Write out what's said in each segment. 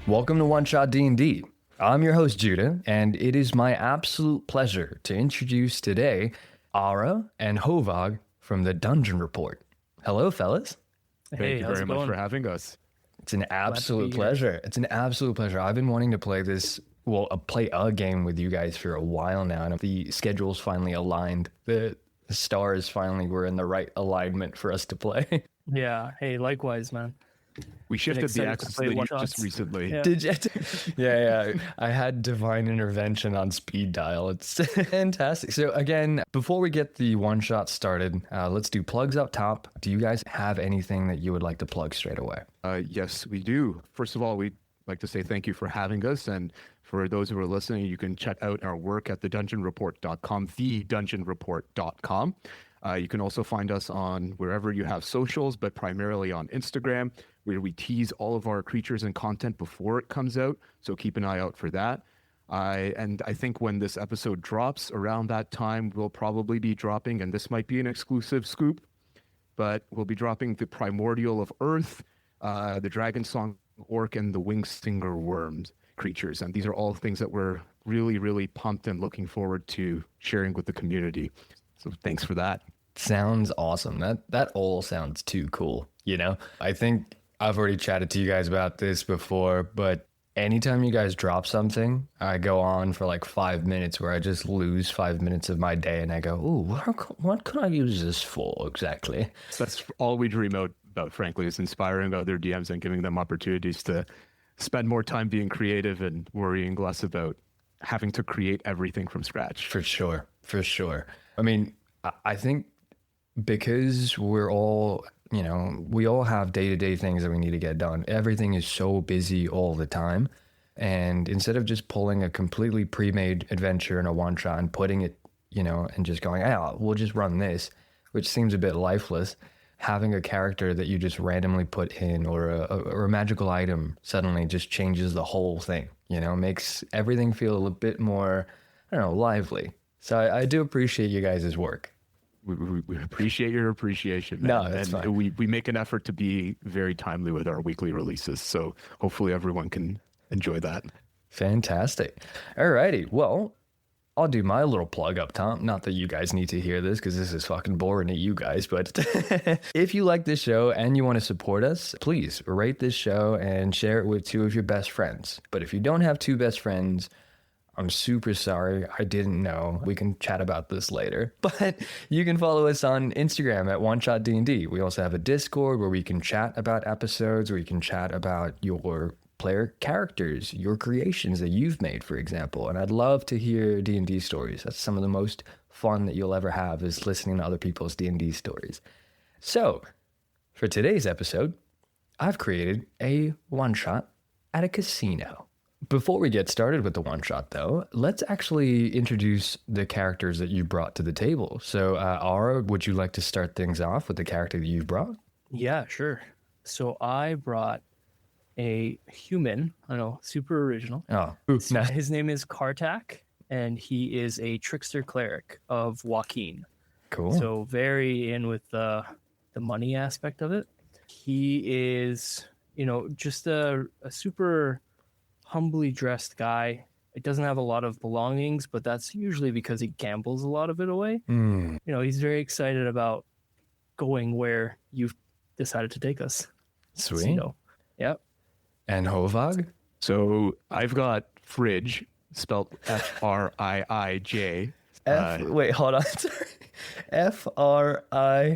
Welcome to One Shot D&D. I'm your host Judah, and it is my absolute pleasure to introduce today Ara and Hovag from the Dungeon Report. Hello, fellas. Thank you very much for having us. It's an absolute pleasure. It's an absolute pleasure. I've been wanting to play play a game with you guys for a while now, and the schedule's finally aligned. The stars finally were in the right alignment for us to play. Yeah. Hey, likewise, man. We shifted the axis just recently. Yeah. Did you? Yeah. I had divine intervention on speed dial. It's fantastic. So again, before we get the one shot started, let's do plugs up top. Do you guys have anything that you would like to plug straight away? Yes, we do. First of all, we'd like to say thank you for having us. And for those who are listening, you can check out our work at thedungeonreport.com, thedungeonreport.com. You can also find us on wherever you have socials, but primarily on Instagram, where we tease all of our creatures and content before it comes out. So keep an eye out for that. And I think when this episode drops around that time, we'll probably be dropping, and this might be an exclusive scoop, but we'll be dropping the Primordial of Earth, the Dragon Song Orc, and the Wing Stinger Worms creatures. And these are all things that we're really, really pumped and looking forward to sharing with the community. So thanks for that. Sounds awesome. That all sounds too cool. You know, I think I've already chatted to you guys about this before, but anytime you guys drop something, I go on for like 5 minutes where I just lose 5 minutes of my day and I go, ooh, what could I use this for exactly? That's all we dream about, frankly, is inspiring other DMs and giving them opportunities to spend more time being creative and worrying less about having to create everything from scratch. For sure. I mean, I think because we're all, we all have day-to-day things that we need to get done. Everything is so busy all the time. And instead of just pulling a completely pre-made adventure in a one-shot and putting it, and just going, we'll just run this, which seems a bit lifeless, having a character that you just randomly put in or a magical item suddenly just changes the whole thing, makes everything feel a bit more, lively. So I do appreciate you guys' work. We appreciate your appreciation, man. No, that's fine. We make an effort to be very timely with our weekly releases, so hopefully everyone can enjoy that. Fantastic. Alrighty, well, I'll do my little plug up top. Not that you guys need to hear this because this is fucking boring to you guys, but if you like this show and you want to support us, please rate this show and share it with 2 of your best friends. But if you don't have 2 best friends, I'm super sorry. I didn't know. We can chat about this later. But you can follow us on Instagram at OneShotD&D. We also have a Discord where we can chat about episodes, where you can chat about your player characters, your creations that you've made, for example. And I'd love to hear D&D stories. That's some of the most fun that you'll ever have, is listening to other people's D&D stories. So, for today's episode, I've created a one-shot at a casino. Before we get started with the one-shot, though, let's actually introduce the characters that you brought to the table. So, Ara, would you like to start things off with the character that you brought? Yeah, sure. So I brought a human, super original. Oh, so his name is Kartak, and he is a trickster cleric of Joaquin. Cool. So very in with the money aspect of it. He is, just a super humbly dressed guy. It doesn't have a lot of belongings, but that's usually because he gambles a lot of it away. He's very excited about going where you've decided to take us. Sweet. Yep. And Hovag? So I've got Fridge, spelled F-R-I-I-J. Wait, hold on. Sorry. F-R-I-I-J?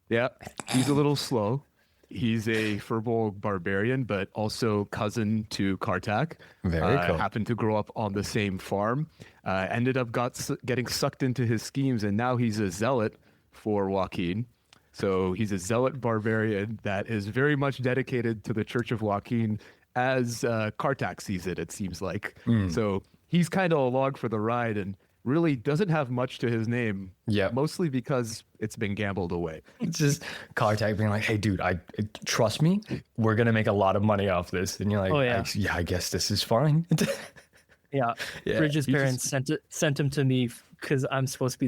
Yeah, he's a little slow. He's a Furbolg barbarian, but also cousin to Kartak. Very cool. Happened to grow up on the same farm. Ended up getting sucked into his schemes, and now he's a zealot for Joaquin. So he's a zealot barbarian that is very much dedicated to the Church of Joaquin as Kartak sees it, it seems like. So he's kind of along for the ride and really doesn't have much to his name. Yeah. Mostly because it's been gambled away. It's just Kartak being like, hey, dude, trust me, we're going to make a lot of money off this. And you're like, oh, yeah. I guess this is fine. Yeah. Bridget's parents sent him to me because I'm supposed to be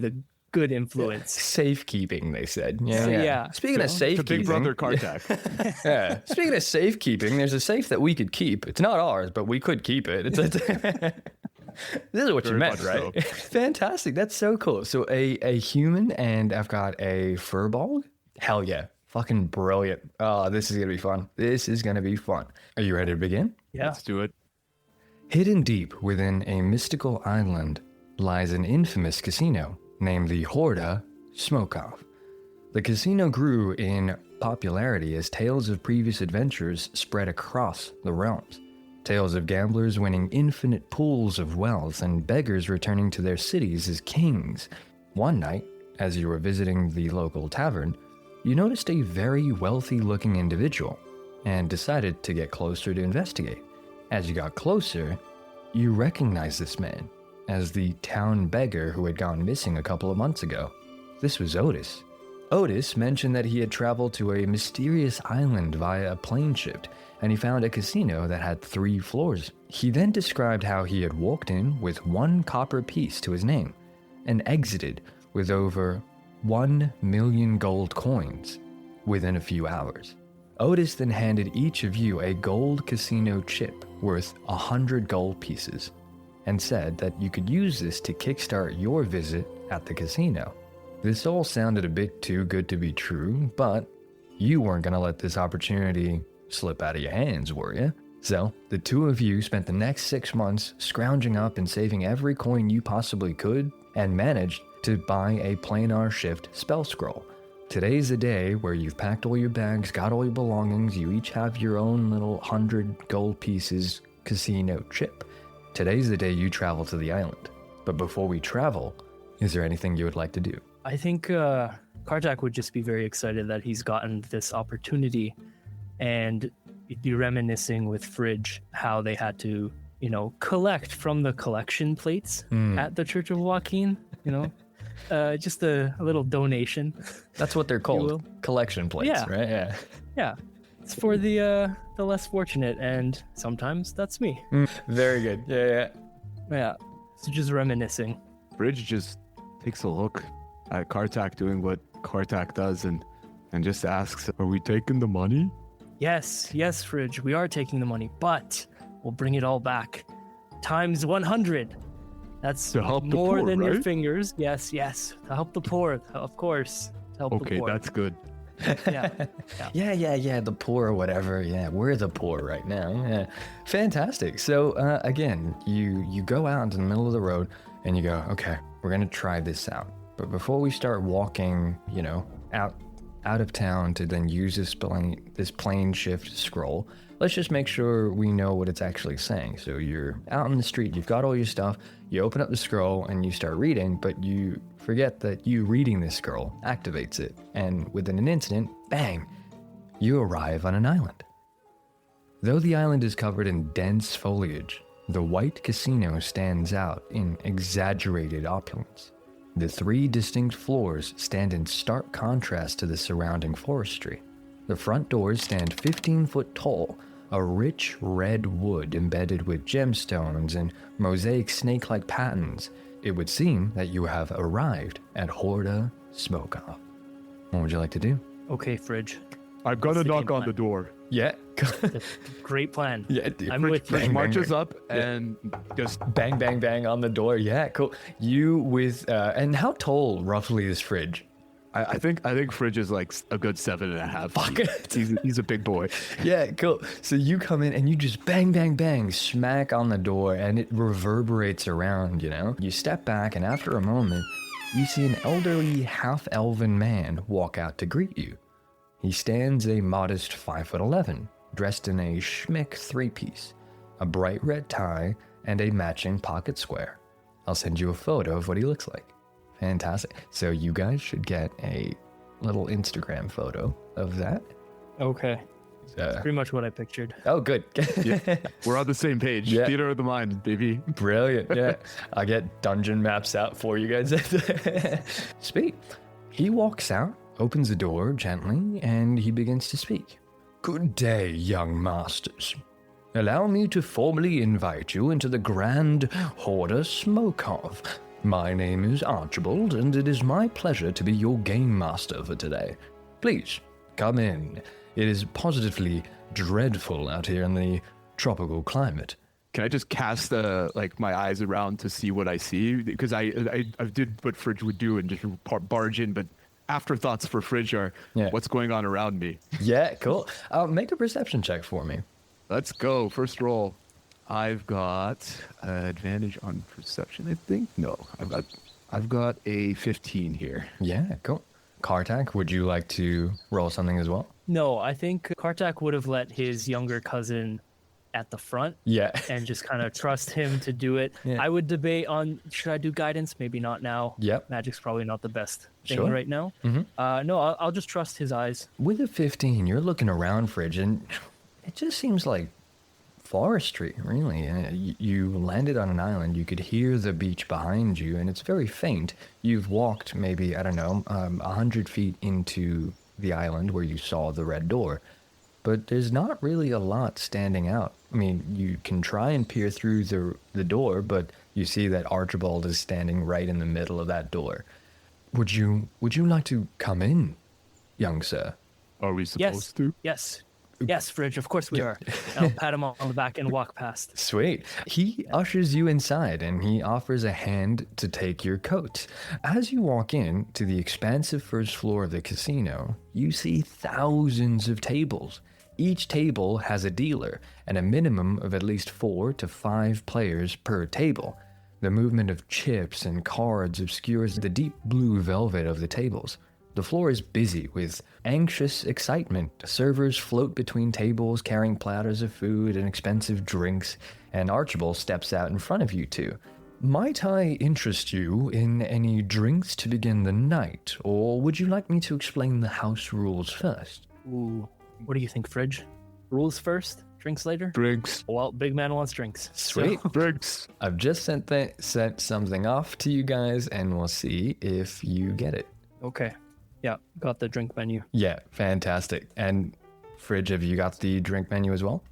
good influence. Safekeeping, they said. Yeah, So, yeah. yeah, Speaking of so- safekeeping, The big brother Kartak. yeah. Speaking of safekeeping, there's a safe that we could keep. It's not ours, but we could keep it. This is what you Very meant, much right? Fantastic. That's so cool. So a human, and I've got a furball. Hell yeah. Fucking brilliant. Oh, this is going to be fun. This is going to be fun. Are you ready to begin? Yeah. Let's do it. Hidden deep within a mystical island lies an infamous casino named the Horda Smokov. The casino grew in popularity as tales of previous adventures spread across the realms. Tales of gamblers winning infinite pools of wealth and beggars returning to their cities as kings. One night, as you were visiting the local tavern, you noticed a very wealthy-looking individual and decided to get closer to investigate. As you got closer, you recognized this man as the town beggar who had gone missing a couple of months ago. This was Otis. Otis mentioned that he had traveled to a mysterious island via a plane shift, and he found a casino that had 3 floors. He then described how he had walked in with 1 copper piece to his name and exited with over 1 million gold coins within a few hours. Otis then handed each of you a gold casino chip worth 100 gold pieces and said that you could use this to kickstart your visit at the casino. This all sounded a bit too good to be true, but you weren't going to let this opportunity slip out of your hands, were you? So, the two of you spent the next 6 months scrounging up and saving every coin you possibly could and managed to buy a planar shift spell scroll. Today's the day where you've packed all your bags, got all your belongings, you each have your own little 100 gold pieces casino chip. Today's the day you travel to the island. But before we travel, is there anything you would like to do? I think Kartak would just be very excited that he's gotten this opportunity, and be reminiscing with Fridge how they had to, collect from the collection plates at the Church of Joaquin, just a little donation. That's what they're will. called. Collection plates, Yeah. right? Yeah. Yeah, it's for the less fortunate, and sometimes that's me. Very good. Yeah. Yeah, so just reminiscing. Bridge just takes a look at Kartak doing what Kartak does and just asks, "Are we taking the money?" Yes, Fridge, we are taking the money, but we'll bring it all back. Times 100. That's To help the more poor, than your right? fingers. Yes. To help the poor, of course. To help the Okay, poor. that's good. Yeah. Yeah, the poor or whatever. Yeah, we're the poor right now. Yeah. Fantastic. So, again, you go out into the middle of the road and you go, okay, we're going to try this out. But before we start walking, out of town to then use this plane shift scroll, let's just make sure we know what it's actually saying. So you're out in the street, you've got all your stuff, you open up the scroll and you start reading, but you forget that you reading this scroll activates it. And within an instant, bang, you arrive on an island. Though the island is covered in dense foliage, the white casino stands out in exaggerated opulence. The 3 distinct floors stand in stark contrast to the surrounding forestry. The front doors stand 15 foot tall, a rich red wood embedded with gemstones and mosaic snake-like patterns. It would seem that you have arrived at Horda Smokov. What would you like to do? Okay, Fridge. I've got to What's the knock game on the plan? door. Yeah. Great plan. Yeah, dude. I'm with you. Bridge marches up and just Bang, bang, bang on the door. Yeah, cool. You with, and how tall roughly is Fridge? I think Fridge is like a good 7.5 Fuck feet. it. He's a big boy. Yeah, cool. So you come in and you just bang, bang, bang, smack on the door and it reverberates around, You step back and after a moment, you see an elderly half-elven man walk out to greet you. He stands a modest 5'11", dressed in a schmick 3-piece, a bright red tie, and a matching pocket square. I'll send you a photo of what he looks like. Fantastic. So you guys should get a little Instagram photo of that. Okay. Pretty much what I pictured. Oh, good. Yeah, we're on the same page. Yeah. Theater of the mind, baby. Brilliant. Yeah. I'll get dungeon maps out for you guys. Sweet. He walks out, opens the door gently, and he begins to speak. Good day, young masters. Allow me to formally invite you into the grand Horda Smokov. My name is Archibald, and it is my pleasure to be your game master for today. Please, come in. It is positively dreadful out here in the tropical climate. Can I just cast my eyes around to see what I see? Because I did what Fridge would do and just barge in, but afterthoughts for Fridge are what's going on around me. Yeah, cool. Make a perception check for me. Let's go. First roll. I've got advantage on perception, I think. No, I've got a 15 here. Yeah, cool. Kartak, would you like to roll something as well? No, I think Kartak would have let his younger cousin at the front. Yeah. And just kind of trust him to do it. Yeah. I would debate on, should I do guidance? Maybe not now. Yep. Magic's probably not the best thing Sure. right now. No, I'll just trust his eyes. With a 15, you're looking around, Fridge, and it just seems like forestry, really. You landed on an island. You could hear the beach behind you, and it's very faint. You've walked maybe, 100 feet into the island where you saw the red door. But there's not really a lot standing out. I mean, you can try and peer through the door, but you see that Archibald is standing right in the middle of that door. Would you like to come in, young sir? Are we supposed to? Yes, Fridge, of course we are. I'll pat him on the back and walk past. Sweet. He ushers you inside and he offers a hand to take your coat. As you walk in to the expansive first floor of the casino, you see thousands of tables. Each table has a dealer and a minimum of at least 4 to 5 players per table. The movement of chips and cards obscures the deep blue velvet of the tables. The floor is busy with anxious excitement. Servers float between tables carrying platters of food and expensive drinks, and Archibald steps out in front of you two. Might I interest you in any drinks to begin the night, or would you like me to explain the house rules first? Ooh, what do you think, Fridge? Rules first, drinks later? Drinks. Well, big man wants drinks. Sweet. So, Drinks. I've just sent something off to you guys, and we'll see if you get it. okay. Yeah, got the drink menu. Yeah, fantastic. And Fridge, have you got the drink menu as well?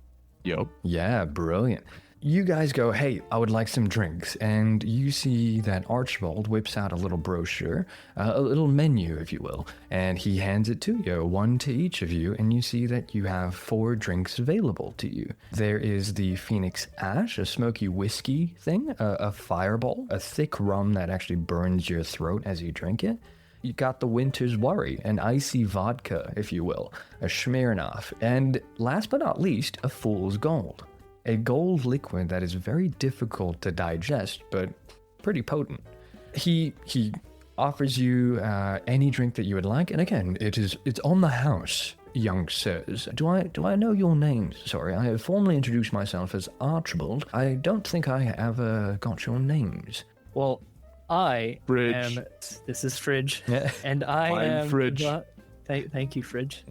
Yep. Yeah, brilliant. You guys go, hey, I would like some drinks. And you see that Archibald whips out a little brochure, a little menu, if you will, and he hands it to you, 1 to each of you, and you see that you have 4 drinks available to you. There is the Phoenix Ash, a smoky whiskey thing, a fireball, a thick rum that actually burns your throat as you drink it. You got the Winter's Worry, an icy vodka, if you will, a Smirnoff, and last but not least, a Fool's Gold. A gold liquid that is very difficult to digest, but pretty potent. He offers you any drink that you would like, and again, it's on the house, young sirs. Do I know your names? Sorry, I have formally introduced myself as Archibald. I don't think I ever got your names. Well, I Fridge. am. This is Fridge, Yeah. and I I'm am. Fridge. Thank you, Fridge.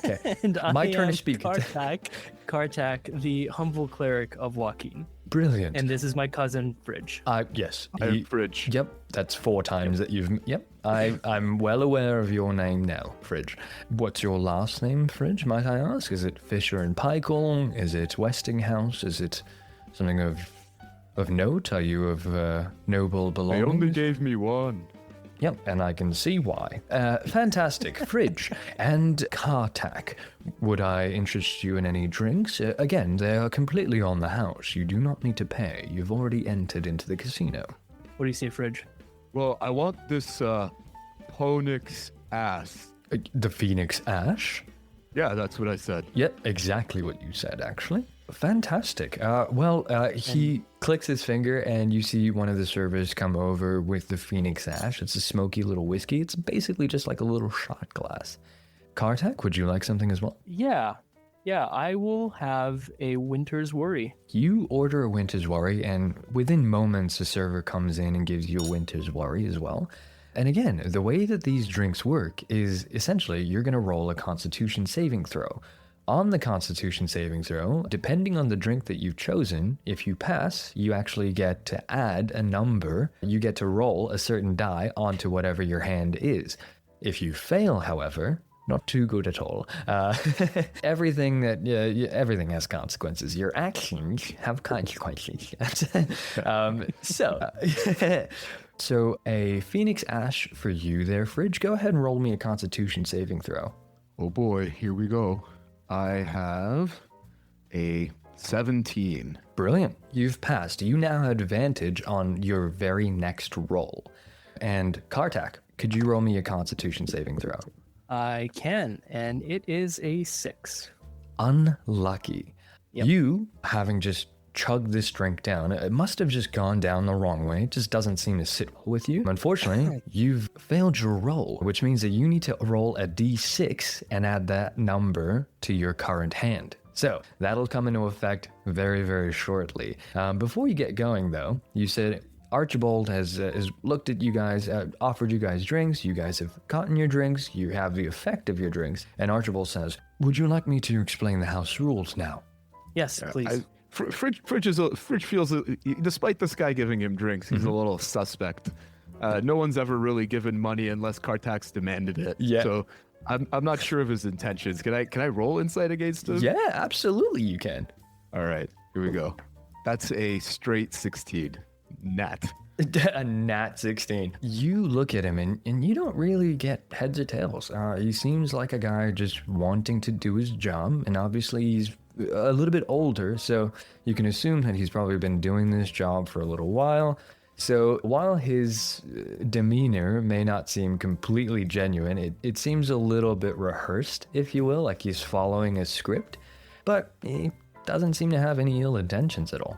Okay. And I My turn am to speak. Kartak, the humble cleric of Joaquin, Brilliant. and this is my cousin Fridge. Yes. I'm Fridge. Yep, that's 4 times that you've... Yep, I'm well aware of your name now, Fridge. What's your last name, Fridge, might I ask? Is it Fisher and Paykel? Is it Westinghouse? Is it something of note? Are you of noble They belonging? only gave me 1. Yep, and I can see why. Fantastic. Fridge and Kartak. Would I interest you in any drinks? Again, they are completely on the house. You do not need to pay. You've already entered into the casino. What do you say, Fridge? Well, I want this Ponix ass. The Phoenix Ash? Yeah, that's what I said. Yep, exactly what you said, actually. Fantastic. He clicks his finger and you see one of the servers come over with the Phoenix Ash. It's a smoky little whiskey. It's basically just like a little shot glass. Kartak, would you like something as well? Yeah, I will have a Winter's Worry. You order a Winter's Worry, and within moments, a server comes in and gives you a Winter's Worry as well. And again, the way that these drinks work is essentially you're going to roll a Constitution saving throw. On the Constitution saving throw, depending on the drink that you've chosen, if you pass, you actually get to add a number. You get to roll a certain die onto whatever your hand is. If you fail, however, not too good at all. Everything has consequences. Your actions have consequences. So a Phoenix Ash for you there, Fridge. Go ahead and roll me a Constitution saving throw. Oh boy, here we go. I have a 17. Brilliant. You've passed. You now have advantage on your very next roll. And Kartak, could you roll me a Constitution saving throw? I can, and it is a 6. Unlucky. Yep. You, having just chugged this drink down, it must have just gone down the wrong way. It just doesn't seem to sit well with you. Unfortunately, you've failed your roll, which means that you need to roll a d6 and add that number to your current hand. So that'll come into effect very, very shortly. Before you get going, though, you said Archibald has looked at you guys, offered you guys drinks. You guys have gotten your drinks. You have the effect of your drinks. And Archibald says, would you like me to explain the house rules now? Yes, please. Fridge feels, despite this guy giving him drinks, he's a little suspect. No one's ever really given money unless Kartak's demanded it. Yeah. So I'm not sure of his intentions. Can I roll insight against him? Yeah, absolutely you can. All right, here we go. That's a straight 16. Nat. A nat 16. You look at him and you don't really get heads or tails. He seems like a guy just wanting to do his job, and obviously he's a little bit older, so you can assume that he's probably been doing this job for a little while. So while his demeanor may not seem completely genuine, it seems a little bit rehearsed, if you will, like he's following a script, but he doesn't seem to have any ill intentions at all.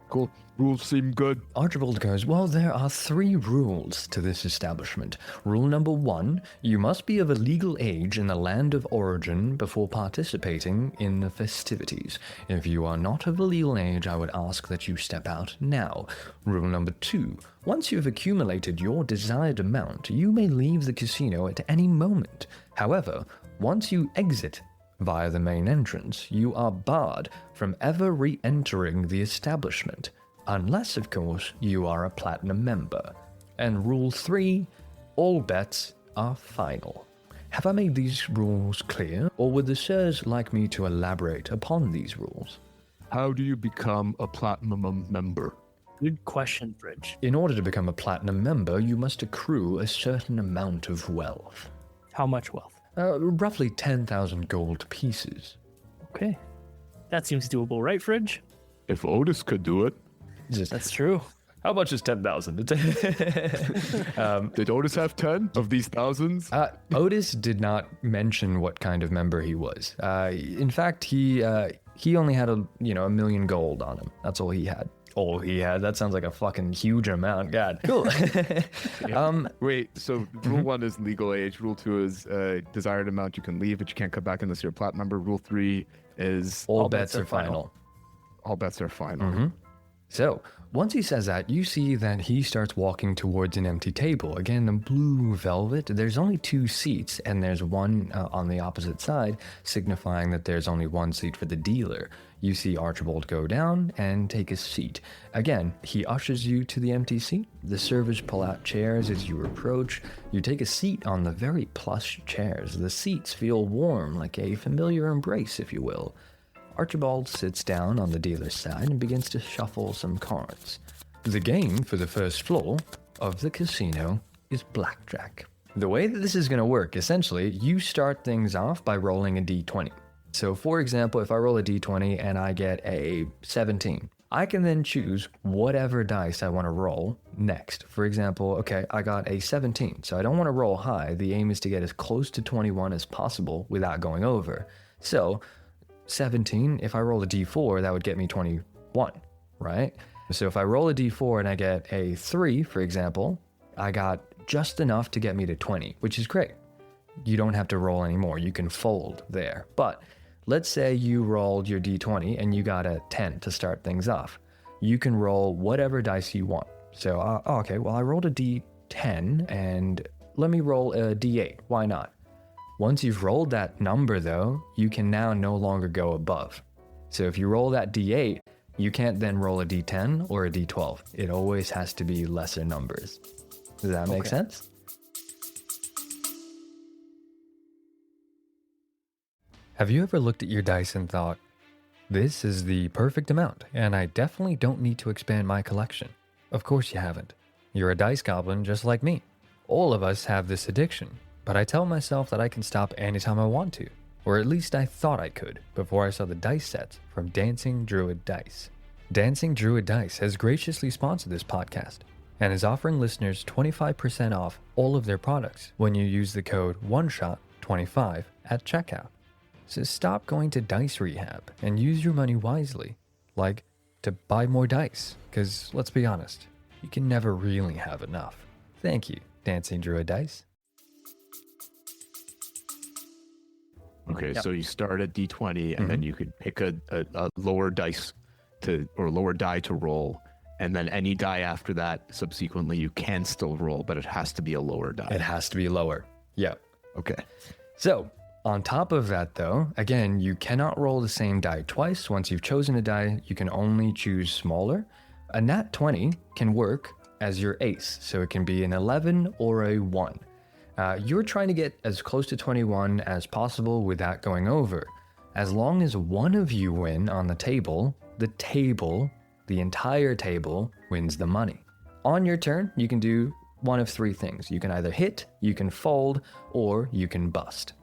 Cool. Rules seem good. Archibald goes, well, there are 3 rules to this establishment. Rule number 1, you must be of a legal age in the land of origin before participating in the festivities. If you are not of a legal age, I would ask that you step out now. Rule number 2, once you have accumulated your desired amount, you may leave the casino at any moment. However, once you exit via the main entrance, you are barred from ever re-entering the establishment. Unless, of course, you are a platinum member. And rule 3, all bets are final. Have I made these rules clear, or would the sirs like me to elaborate upon these rules? How do you become a platinum member? Good question, Bridge. In order to become a platinum member, you must accrue a certain amount of wealth. How much wealth? Roughly 10,000 gold pieces. Okay. That seems doable, right, Fridge? If Otis could do it. That's true. How much is 10,000? Did Otis have 10 of these thousands? Otis did not mention what kind of member he was. In fact, he only had a million gold on him. That's all he had. All he had. That sounds like a fucking huge amount. God. Cool. Wait, so rule 1 is legal age. Rule 2 is desired amount you can leave, but you can't come back unless you're a platinum member. Rule 3 is all bets are final. All bets are final. Mm-hmm. So, once he says that, you see that he starts walking towards an empty table. Again, the blue velvet. There's only 2 seats, and there's one on the opposite side, signifying that there's only 1 seat for the dealer. You see Archibald go down and take a seat. Again, he ushers you to the empty seat. The servers pull out chairs as you approach. You take a seat on the very plush chairs. The seats feel warm, like a familiar embrace, if you will. Archibald sits down on the dealer's side and begins to shuffle some cards. The game for the first floor of the casino is blackjack. The way that this is going to work, essentially, you start things off by rolling a d20. So, for example, if I roll a d20 and I get a 17, I can then choose whatever dice I want to roll next. For example, okay, I got a 17, so I don't want to roll high. The aim is to get as close to 21 as possible without going over. So, 17, if I roll a d4, that would get me 21, right? So if I roll a d4 and I get a 3, for example, I got just enough to get me to 20, which is great. You don't have to roll anymore. You can fold there. But let's say you rolled your d20 and you got a 10 to start things off. You can roll whatever dice you want. So, okay, well, I rolled a d10 and let me roll a d8. Why not? Once you've rolled that number, though, you can now no longer go above. So if you roll that d8, you can't then roll a d10 or a d12. It always has to be lesser numbers. Does that make sense? Have you ever looked at your dice and thought, this is the perfect amount, and I definitely don't need to expand my collection? Of course you haven't. You're a dice goblin just like me. All of us have this addiction, but I tell myself that I can stop anytime I want to, or at least I thought I could before I saw the dice sets from Dancing Druid Dice. Dancing Druid Dice has graciously sponsored this podcast and is offering listeners 25% off all of their products when you use the code ONESHOT25 at checkout. So stop going to dice rehab and use your money wisely, like to buy more dice, because let's be honest, you can never really have enough. Thank you, Dancing Druid Dice. Okay, Yep. so you start at D20, and then you could pick a lower dice or lower die to roll, and then any die after that, subsequently, you can still roll, but it has to be a lower die. It has to be lower. Yeah. Okay. So, on top of that though, again, you cannot roll the same die twice. Once you've chosen a die, you can only choose smaller. A nat 20 can work as your ace, so it can be an 11 or a 1. You're trying to get as close to 21 as possible without going over. As long as one of you win on the entire table, wins the money. On your turn, you can do one of three things. You can either hit, you can fold, or you can bust.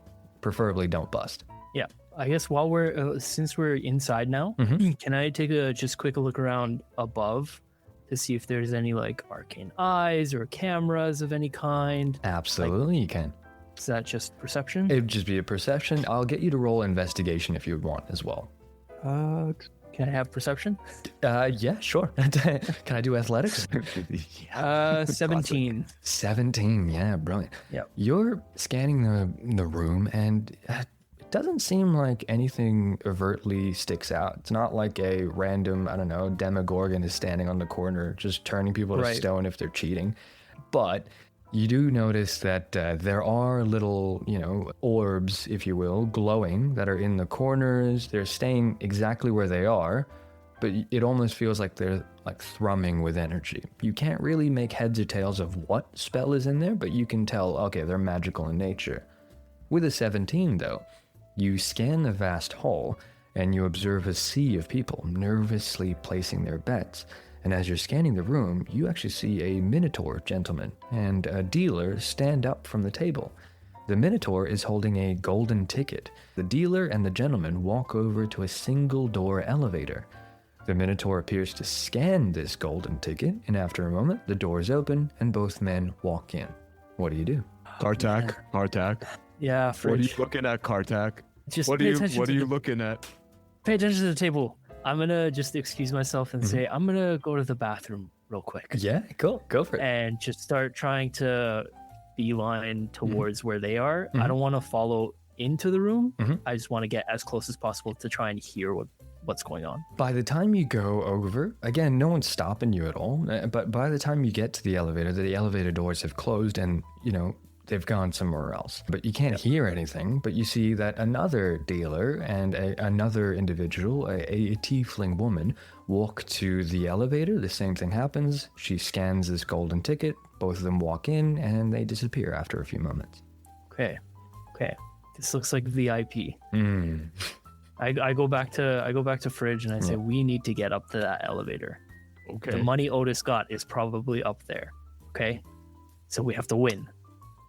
Preferably don't bust. Yeah. I guess while since we're inside now, can I take a just quick look around above to see if there's any like arcane eyes or cameras of any kind? Absolutely, you can. Is that just perception? It'd just be a perception. I'll get you to roll investigation if you would want as well. Can I have perception? Yeah, sure. Can I do athletics? 17. 17, yeah, brilliant. Yep. You're scanning the room, and it doesn't seem like anything overtly sticks out. It's not like a random, I don't know, Demogorgon is standing on the corner just turning people to stone if they're cheating. But you do notice that there are little, orbs, if you will, glowing that are in the corners. They're staying exactly where they are, but it almost feels like they're like thrumming with energy. You can't really make heads or tails of what spell is in there, but you can tell, okay, they're magical in nature. With a 17, though, you scan the vast hall and you observe a sea of people nervously placing their bets. And as you're scanning the room, you actually see a Minotaur gentleman and a dealer stand up from the table. The Minotaur is holding a golden ticket. The dealer and the gentleman walk over to a single-door elevator. The Minotaur appears to scan this golden ticket, and after a moment, the doors open and both men walk in. What do? Kartak. Yeah, What are you Fridge. looking at, Kartak? Just What pay are attention to you the- looking at? Pay attention to the table. I'm going to just excuse myself and say, I'm going to go to the bathroom real quick. Yeah, cool. Go for it. And just start trying to beeline towards where they are. I don't want to follow into the room. I just want to get as close as possible to try and hear what's going on. By the time you go over, again, no one's stopping you at all, but by the time you get to the elevator doors have closed and, they've gone somewhere else. But you can't hear anything, but you see that another dealer and another individual, a tiefling woman, walk to the elevator. The same thing happens. She scans this golden ticket. Both of them walk in and they disappear after a few moments. Okay. This looks like VIP. I go back to Fridge and I say, we need to get up to that elevator. Okay. The money Otis got is probably up there. Okay. So we have to win.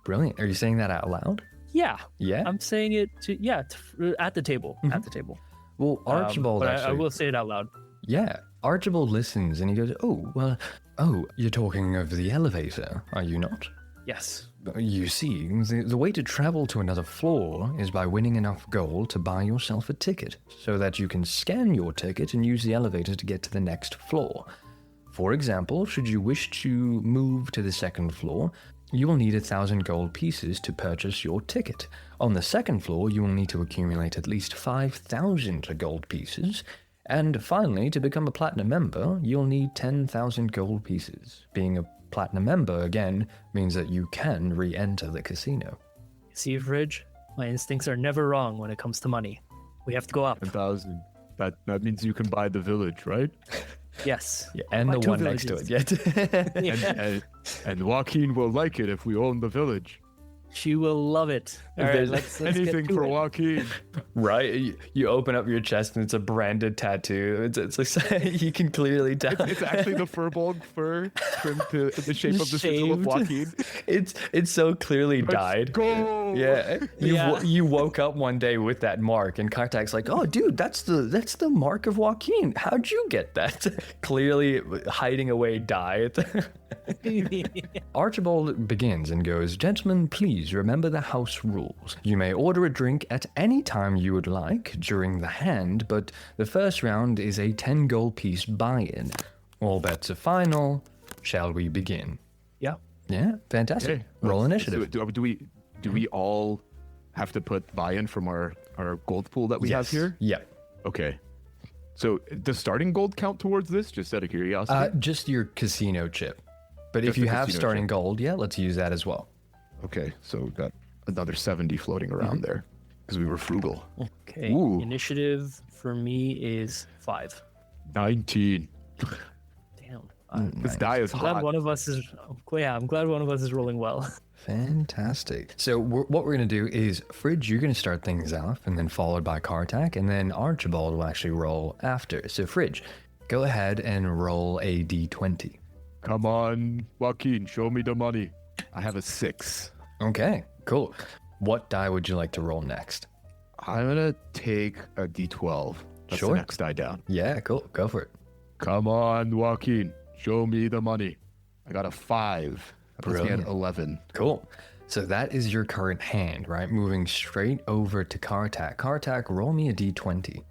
Brilliant. Are you saying that out loud? Yeah. Yeah. I'm saying it at the table. At the table. Well, Archibald but actually. I will say it out loud. Yeah. Archibald listens and he goes, you're talking of the elevator, are you not? Yes. You see, the way to travel to another floor is by winning enough gold to buy yourself a ticket, so that you can scan your ticket and use the elevator to get to the next floor. For example, should you wish to move to the second floor, you will need 1,000 gold pieces to purchase your ticket. On the second floor, you will need to accumulate at least 5,000 gold pieces. And finally, to become a platinum member, you'll need 10,000 gold pieces. Being a platinum member, again, means that you can re-enter the casino. See, Fridge, my instincts are never wrong when it comes to money. We have to go up. 1,000. That means you can buy the village, right? Yes. Yeah, and Buy the 2 one next to villages. it. Yeah. Yeah. And Joaquin will like it if we own the village. She will love it. All right, There's let's Anything get to for it. Joaquin. Right? You open up your chest and it's a branded tattoo. It's like you can clearly tell. It's actually the furbolg fur trimmed to the shape of the sizzle of Shaved. Joaquin. It's so clearly dyed. Go. Yeah, Yeah. you woke up one day with that mark, and Kartak's like, "Oh, dude, that's the mark of Joaquin. How'd you get that?" Clearly hiding away dye. Archibald begins and goes, "Gentlemen, please remember the house rules. You may order a drink at any time you would like during the hand, but the first round is a 10 gold piece buy-in. All bets are final. Shall we begin?" Yeah. Yeah, fantastic. Okay. Roll So initiative. do we all have to put buy-in from our gold pool that we have here? Yeah. Okay. So does starting gold count towards this? Just out of curiosity. Just your casino chip. But if Just you the have casino starting chip. gold, yeah, let's use that as well. Okay. So we've got another 70 floating Mm-hmm. around there because we were frugal. Okay. Ooh. Initiative for me is 5. 19. Damn. This die is I'm glad hot. one of us is. Yeah, I'm glad one of us is rolling well. Fantastic. So what we're going to do is, Fridge, you're going to start things off, and then followed by Kartak, and then Archibald will actually roll after. So Fridge, go ahead and roll a d20. Come on, Joaquin, show me the money. I have a 6. Okay, cool. What die would you like to roll next? I'm gonna take a D12. That's Sure. the next die down. Yeah, cool. Go for it. Come on, Joaquin, show me the money. I got a 5. That puts me at Brilliant. 11. Cool. So that is your current hand, right? Moving straight over to Kartak. Kartak, roll me a d20.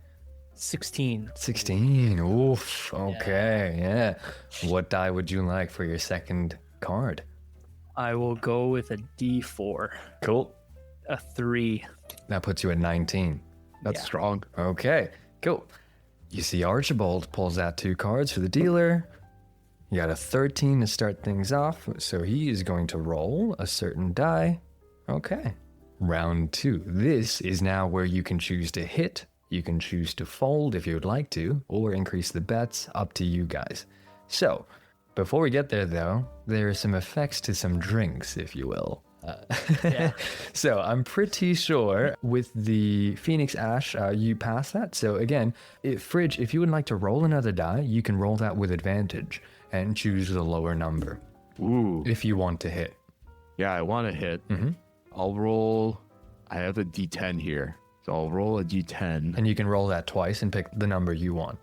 16. 16. Oof. Okay. Yeah. What die would you like for your second card? I will go with a D4. Cool. A 3. That puts you at 19. That's Yeah. strong. Okay. Cool. You see Archibald pulls out 2 cards for the dealer. You got a 13 to start things off. So he is going to roll a certain die. Okay. Round 2. This is now where you can choose to hit. You can choose to fold if you would like to, or increase the bets, up to you guys. So, before we get there though, there are some effects to some drinks, if you will. Yeah. So I'm pretty sure with the Phoenix Ash, you pass that. So again, Fridge, if you would like to roll another die, you can roll that with advantage and choose the lower number Ooh. if you want to hit. Yeah, I want to hit. Mm-hmm. I'll roll. I have a D10 here. So I'll roll a D10. And you can roll that twice and pick the number you want.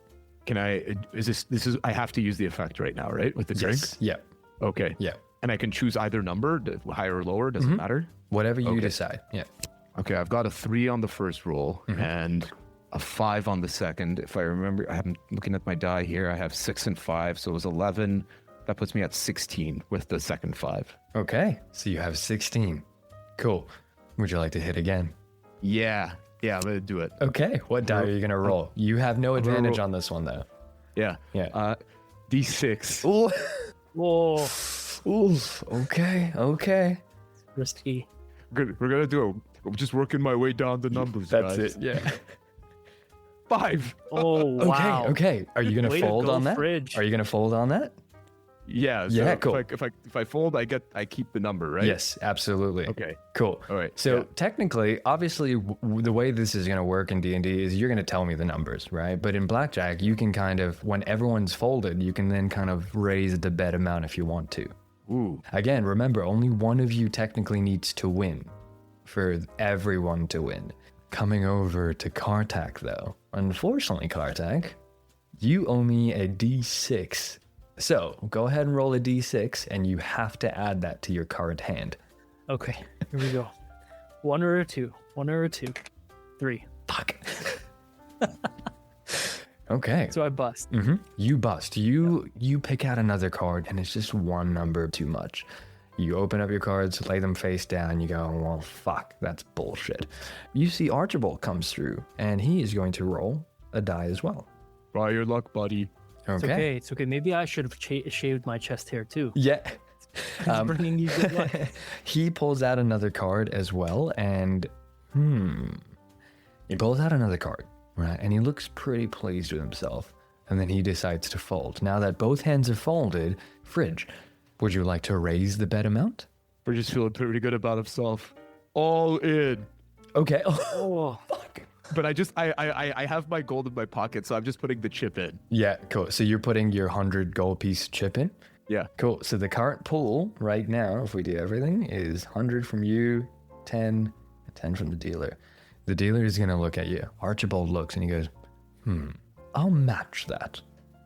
Can I, this is, I have to use the effect right now, right? With the drink? Yes. Yeah. Okay. Yeah. And I can choose either number, higher or lower, doesn't matter. Whatever you Okay. decide. Yeah. Okay, I've got a 3 on the first roll and a 5 on the second. If I remember, I'm looking at my die here. I have 6 and 5, so it was 11. That puts me at 16 with the second 5. Okay. So you have 16. Cool. Would you like to hit again? Yeah, I'm gonna do it. Okay. What die are you going to roll? You have no gonna advantage roll- on this one, though. Yeah. Yeah. D6. Ooh. Whoa. Oof. Okay. Risky. We're gonna do it. I'm just working my way down the numbers, That's guys. it. Yeah. 5. Oh, wow. Okay. Are you gonna Way to fold go, on that? Fridge. Are you gonna fold on that? Yeah. So Yeah, cool. If I fold, I keep the number, right? Yes, absolutely. Okay. Cool. All right, So yeah. technically, obviously, the way this is gonna work in D&D is you're gonna tell me the numbers, right? But in blackjack, you can kind of, when everyone's folded, you can then kind of raise the bet amount if you want to. Ooh. Again, remember, only one of you technically needs to win for everyone to win. Coming over to Kartak, though. Unfortunately, Kartak, you owe me a D6. So go ahead and roll a D6, and you have to add that to your current hand. Okay, here we go. 1 or a 2. 1 or a 2. 3. Fuck. Okay. So I bust. You bust. You pick out another card, and it's just one number too much. You open up your cards, lay them face down, you go, well, fuck, that's bullshit. You see Archibald comes through, and he is going to roll a die as well. Try your luck, buddy. Okay. It's okay. Maybe I should have shaved my chest hair too. Yeah. It's bringing you good luck. He pulls out another card as well, and he pulls out another card, right? And he looks pretty pleased with himself. And then he decides to fold. Now that both hands are folded, Fridge, would you like to raise the bet amount? We're just feeling pretty good about himself. All in. Okay. Oh, Fuck. But I have my gold in my pocket, so I'm just putting the chip in. Yeah, cool. So you're putting your 100 gold piece chip in? Yeah. Cool. So the current pool right now, if we do everything, is 100 from you, 10, 10 from the dealer. The dealer is going to look at you. Archibald looks and he goes, I'll match that.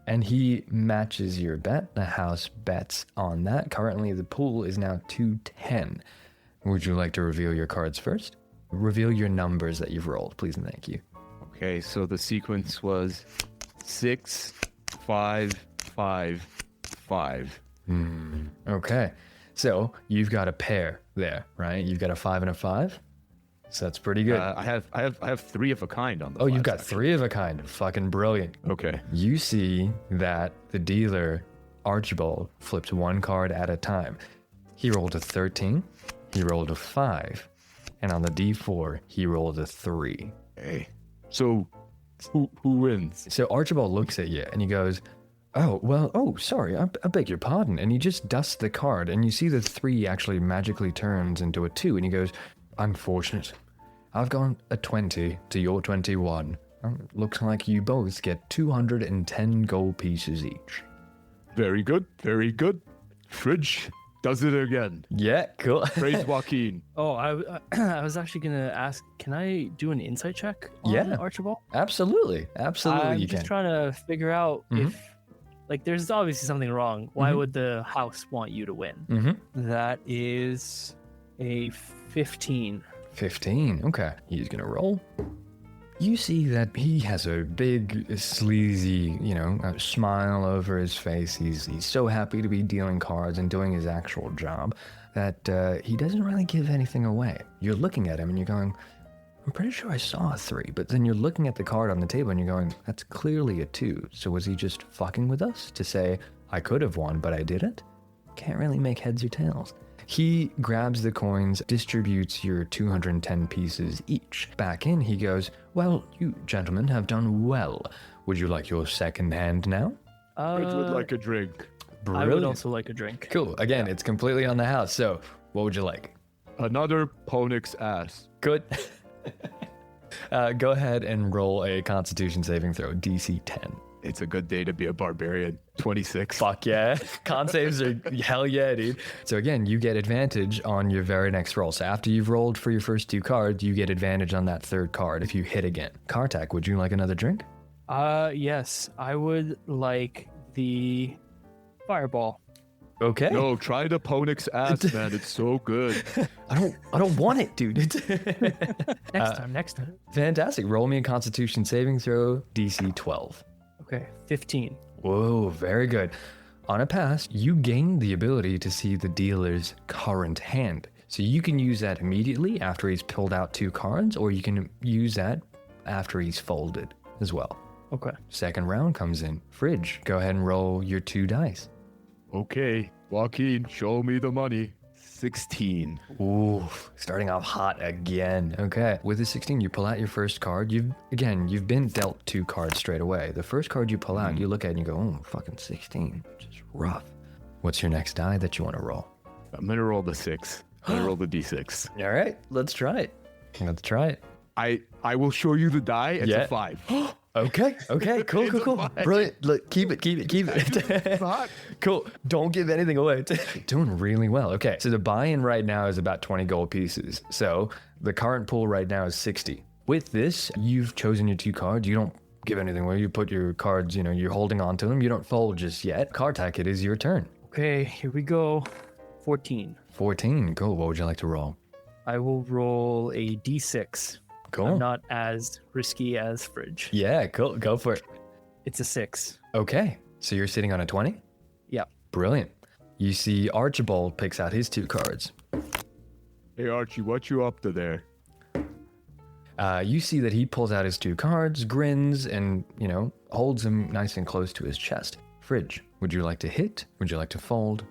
And he matches your bet. The house bets on that. Currently, the pool is now 210. Would you like to reveal your cards first? Reveal your numbers that you've rolled, please and thank you. Okay, so the sequence was 6, 5, 5, 5. Okay. So you've got a pair there, right? You've got a 5 and a 5. So that's pretty good. I have 3 of a kind on the. Oh, you've got fives, 3 of a kind. Fucking brilliant. actually. Okay. You see that the dealer, Archibald, flipped 1 card at a time. He rolled a 13, he rolled a 5, and on the D4, he rolled a 3. Hey. So, who wins? So Archibald looks at you and he goes, sorry, I beg your pardon. And he just dusts the card and you see the 3 actually magically turns into a 2 and he goes, unfortunate. I've gone a 20 to your 21. Looks like you both get 210 gold pieces each. Very good. Very good. Fridge does it again. Yeah, cool. Praise Joaquin. oh, I was actually gonna ask, can I do an insight check on Yeah. Archibald? Absolutely. Absolutely, I'm you just can. trying to figure out if, like, there's obviously something wrong. Why would the house want you to win? That is a 15. 15. Okay. He's going to roll. You see that he has a big, sleazy, smile over his face. He's so happy to be dealing cards and doing his actual job that he doesn't really give anything away. You're looking at him and you're going, I'm pretty sure I saw a 3. But then you're looking at the card on the table and you're going, that's clearly a 2. So was he just fucking with us to say, I could have won, but I didn't? Can't really make heads or tails. He grabs the coins, distributes your 210 pieces each. Back in, he goes, well, you gentlemen have done well. Would you like your second hand now? Fridge would like a drink. I would also like a drink. Cool. Again, it's completely on the house. So what would you like? Another Ponix ass. Good. Go ahead and roll a Constitution saving throw, DC 10. It's a good day to be a barbarian. 26. Fuck yeah. Con saves are hell yeah, dude. So again, you get advantage on your very next roll. So after you've rolled for your first 2 cards, you get advantage on that 3rd card if you hit again. Kartak, would you like another drink? Yes, I would like the fireball. Okay. No, try the Ponix ass, man. It's so good. I don't want it, dude. Next time. Fantastic. Roll me a Constitution saving throw, DC 12. Okay, 15. Whoa, very good. On a pass, you gain the ability to see the dealer's current hand. So you can use that immediately after he's pulled out 2 cards, or you can use that after he's folded as well. Okay. Second round comes in. Fridge, go ahead and roll your 2 dice. Okay, Joaquin, show me the money. 16. Ooh, starting off hot again. Okay. With the 16, you pull out your first card. You've been dealt 2 cards straight away. The first card you pull out, you look at it and you go, oh, fucking 16. Just rough. What's your next die that you want to roll? I'm going to roll the 6. I'm going to roll the D6. All right, let's try it. Let's try it. I will show you the die. It's Yeah. a 5. Okay, cool. It's a 5. Brilliant. Look, keep it. Not. Cool. Don't give anything away. Doing really well. Okay, so the buy-in right now is about 20 gold pieces. So the current pool right now is 60. With this, you've chosen your 2 cards. You don't give anything away. You put your cards, you're holding on to them. You don't fold just yet. Kartak, it is your turn. Okay, here we go. 14. 14. Cool. What would you like to roll? I will roll a d6. Cool. I'm not as risky as Fridge. Yeah, cool. Go for it. It's a 6. Okay, so you're sitting on a 20? Yep. Brilliant. You see Archibald picks out his 2 cards. Hey, Archie, what you up to there? You see that he pulls out his 2 cards, grins, and, holds them nice and close to his chest. Fridge, would you like to hit? Would you like to fold?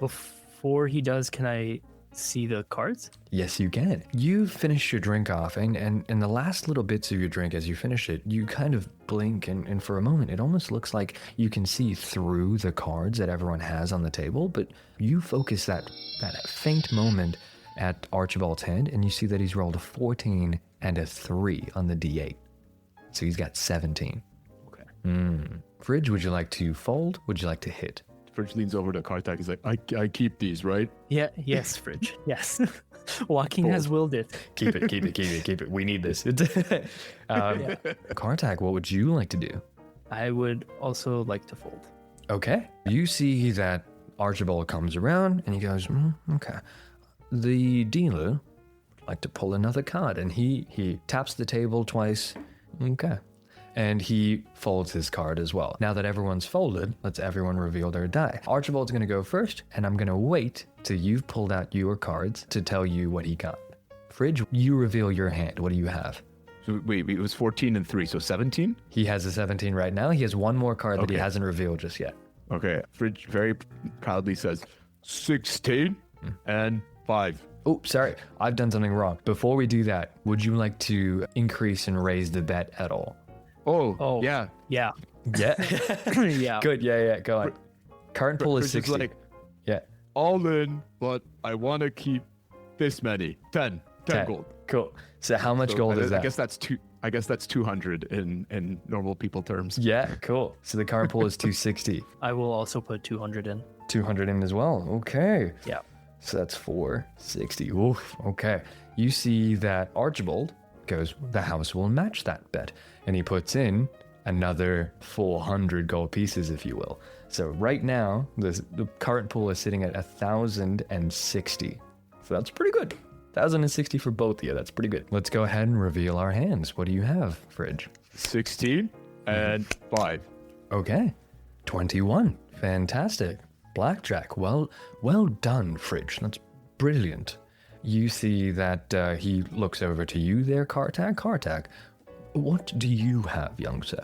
Before he does, can I see the cards? Yes, you can. You finish your drink off, and in the last little bits of your drink, as you finish it, you kind of blink, and for a moment, it almost looks like you can see through the cards that everyone has on the table, but you focus that faint moment at Archibald's head, and you see that he's rolled a 14 and a 3 on the D8. So he's got 17. Okay. Fridge, would you like to fold? Would you like to hit? Fridge leans over to Kartak. He's like, I keep these, right? Yeah. Yes, Fridge. Yes. Joaquin has willed it. Keep it. We need this. Kartak, what would you like to do? I would also like to fold. Okay. You see that Archibald comes around and he goes, okay. The dealer would like to pull another card, and he taps the table twice. Okay. And he folds his card as well. Now that everyone's folded, let's everyone reveal their die. Archibald's going to go first, and I'm going to wait till you've pulled out your cards to tell you what he got. Fridge, you reveal your hand. What do you have? So wait, it was 14 and 3, so 17? He has a 17 right now. He has one more card that he hasn't revealed just yet. Okay. Fridge very proudly says 16 and 5. Oh, sorry. I've done something wrong. Before we do that, would you like to increase and raise the bet at all? Oh, yeah. Yeah. Yeah. Yeah. Good. Yeah. Go on. Current pool is Fridge 60. like, Yeah. all in, but I want to keep this many. 10 gold. Cool. So how much So gold is that? I guess that's 200 in normal people terms. Yeah, cool. So the current pool is 260. I will also put 200 in. 200 in as well. Okay. Yeah. So that's 460. Oof. Okay. You see that Archibald goes, the house will match that bet. And he puts in another 400 gold pieces, if you will. So right now, the current pool is sitting at 1,060. So that's pretty good. 1,060 for both of you. That's pretty good. Let's go ahead and reveal our hands. What do you have, Fridge? 16 and 5. Okay. 21. Fantastic. Blackjack. Well done, Fridge. That's brilliant. You see that he looks over to you there, Kartak. Kartak, what do you have, young sir?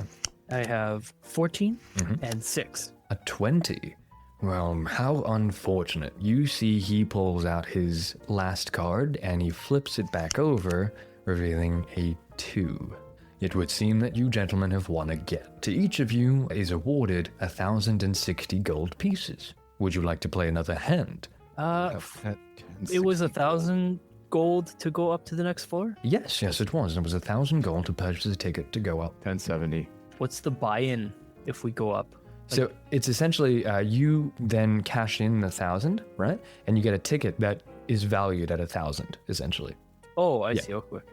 I have 14 and 6. A 20. Well, how unfortunate. You see he pulls out his last card and he flips it back over, revealing a 2. It would seem that you gentlemen have won again. To each of you is awarded 1,060 gold pieces. Would you like to play another hand? It was 1,000 gold to go up to the next floor. Yes, it was. It was 1,000 gold to purchase a ticket to go up. 1070. What's the buy-in if we go up? So it's essentially you then cash in 1,000, right? And you get a ticket that is valued at 1,000, essentially. Oh, I see. Okay.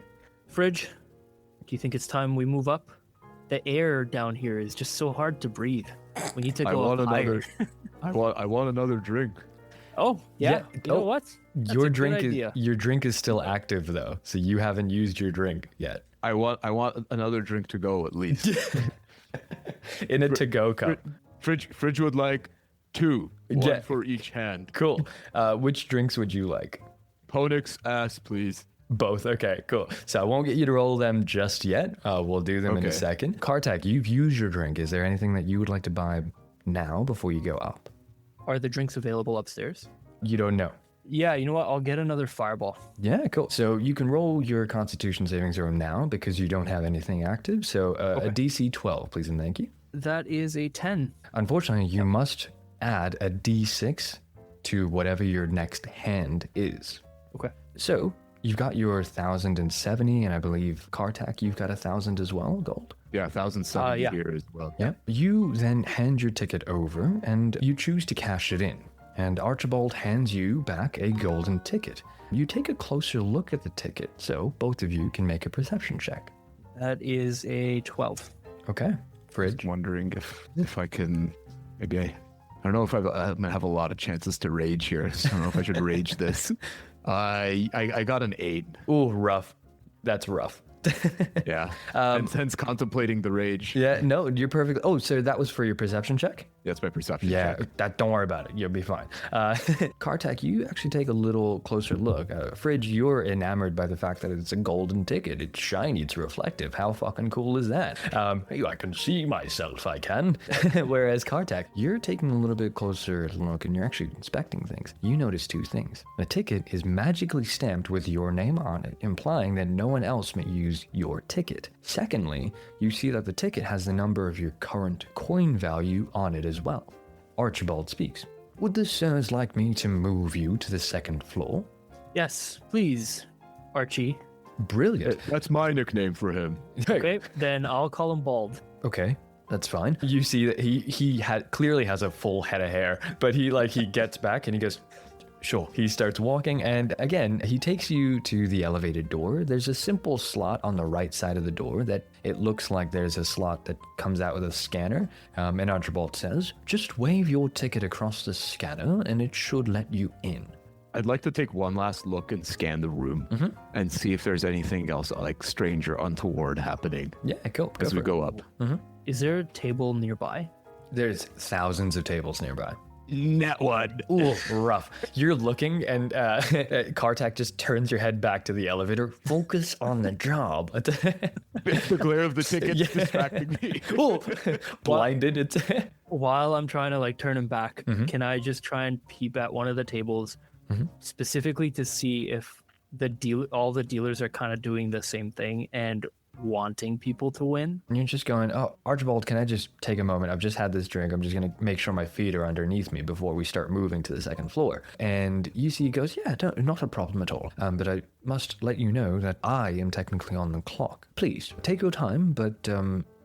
Fridge, do you think it's time we move up? The air down here is just so hard to breathe. We need to go up higher. I want another drink. Oh, yeah. You know what? Your drink is still active though, so you haven't used your drink yet. I want another drink to go at least. In a to-go cup. Fridge would like 2, one for each hand. Cool. Which drinks would you like? Ponix ass, please. Both. Okay, cool. So I won't get you to roll them just yet. We'll do them in a second. Kartak, you've used your drink. Is there anything that you would like to buy now before you go up? Are the drinks available upstairs? You don't know. Yeah, you know what? I'll get another fireball. Yeah, cool. So you can roll your Constitution saving throw now because you don't have anything active. So a DC 12, please and thank you. That is a 10. Unfortunately, you must add a D6 to whatever your next hand is. Okay. So you've got your 1,070, and I believe Kartak, you've got 1,000 as well, gold. Yeah, 1,070 here as well. Yeah. You then hand your ticket over, and you choose to cash it in. And Archibald hands you back a golden ticket. You take a closer look at the ticket, so both of you can make a perception check. That is a 12. Okay. Fridge. Just wondering if I can, maybe I don't know if I'm gonna have a lot of chances to rage here. So I don't know if I should rage this. I got an 8. Ooh, rough. That's rough. Yeah. And hence contemplating the rage. Yeah, no, you're perfect. Oh, so that was for your perception check? That's my perception Yeah, check. don't worry about it. You'll be fine. Kartak, you actually take a little closer look. Fridge, you're enamored by the fact that it's a golden ticket. It's shiny. It's reflective. How fucking cool is that? Hey, I can see myself. I can. Whereas Kartak, you're taking a little bit closer look and you're actually inspecting things. You notice 2 things. The ticket is magically stamped with your name on it, implying that no one else may use choose your ticket. Secondly, you see that the ticket has the number of your current coin value on it as well. Archibald speaks. Would the sirs like me to move you to the second floor? Yes, please, Archie. Brilliant. That's my nickname for him. Okay, then I'll call him Bald. Okay, that's fine. You see that he clearly has a full head of hair, but he gets back and he goes, sure. He starts walking, and again, he takes you to the elevated door. There's a simple slot on the right side of the door that it looks like there's a slot that comes out with a scanner. And Archibald says, just wave your ticket across the scanner and it should let you in. I'd like to take one last look and scan the room and see if there's anything else like strange or untoward happening. Yeah, go as we for it. go up. Is there a table nearby? There's thousands of tables nearby. Net one. Ooh, rough. You're looking, and Kartak just turns your head back to the elevator. Focus on the job. The glare of the ticket distracting me. Oh, blinded. While I'm trying to like turn him back, can I just try and peep at one of the tables specifically to see if all the dealers are kind of doing the same thing and wanting people to win? And you're just going, oh, Archibald, can I just take a moment? I've just had this drink. I'm just going to make sure my feet are underneath me before we start moving to the second floor. And you see he goes, yeah, not a problem at all. But I must let you know that I am technically on the clock. Please, take your time, but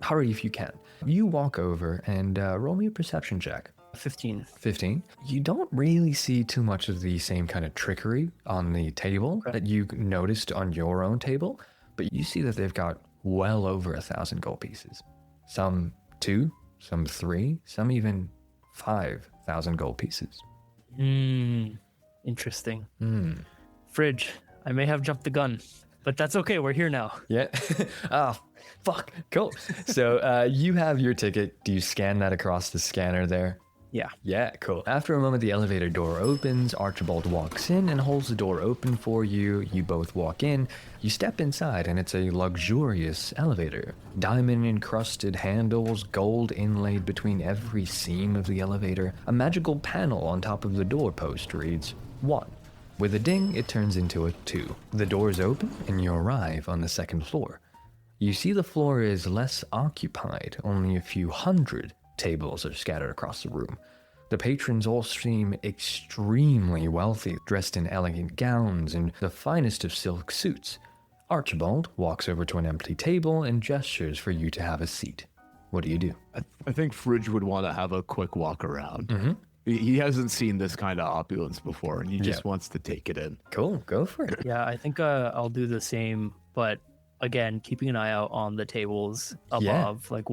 hurry if you can. You walk over and roll me a perception check. 15. 15. You don't really see too much of the same kind of trickery on the table that you noticed on your own table. But you see that they've got well over 1,000 gold pieces. Some 2, some 3, some even 5,000 gold pieces. Interesting. Fridge, I may have jumped the gun, but that's okay. We're here now. Yeah. Oh, fuck. Cool. So you have your ticket. Do you scan that across the scanner there? Yeah. Yeah, cool. After a moment, the elevator door opens. Archibald walks in and holds the door open for you. You both walk in. You step inside, and it's a luxurious elevator. Diamond-encrusted handles, gold inlaid between every seam of the elevator. A magical panel on top of the doorpost reads 1. With a ding, it turns into a 2. The doors open, and you arrive on the second floor. You see the floor is less occupied. Only a few hundred tables are scattered across the room. The patrons all seem extremely wealthy, dressed in elegant gowns and the finest of silk suits. Archibald walks over to an empty table and gestures for you to have a seat. What do you do? I think Fridge would want to have a quick walk around. He hasn't seen this kind of opulence before, and he just wants to take it in. Cool, go for it. Yeah, I think I'll do the same, but again, keeping an eye out on the tables above, like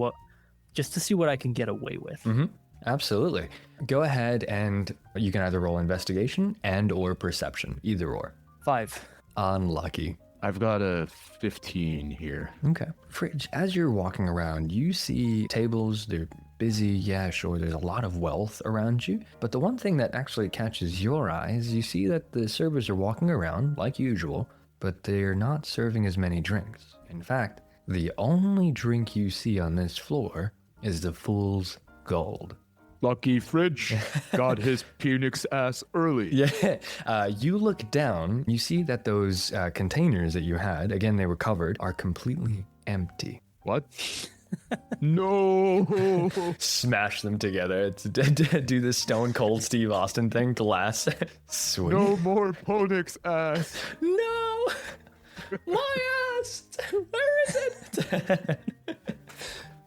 just to see what I can get away with. Absolutely. Go ahead and you can either roll investigation and or perception, either or. 5. Unlucky. I've got a 15 here. Okay. Fridge, as you're walking around, you see tables, they're busy. Yeah, sure, there's a lot of wealth around you. But the one thing that actually catches your eye is you see that the servers are walking around like usual, but they're not serving as many drinks. In fact, the only drink you see on this floor is the Fool's Gold. Lucky Fridge got his Punix ass early. Yeah. You look down, you see that those containers that you had, again, they were covered, are completely empty. What? No. Smash them together. Do the Stone Cold Steve Austin thing. Glass. Sweet. No more Punix ass. No. My ass. Where is it?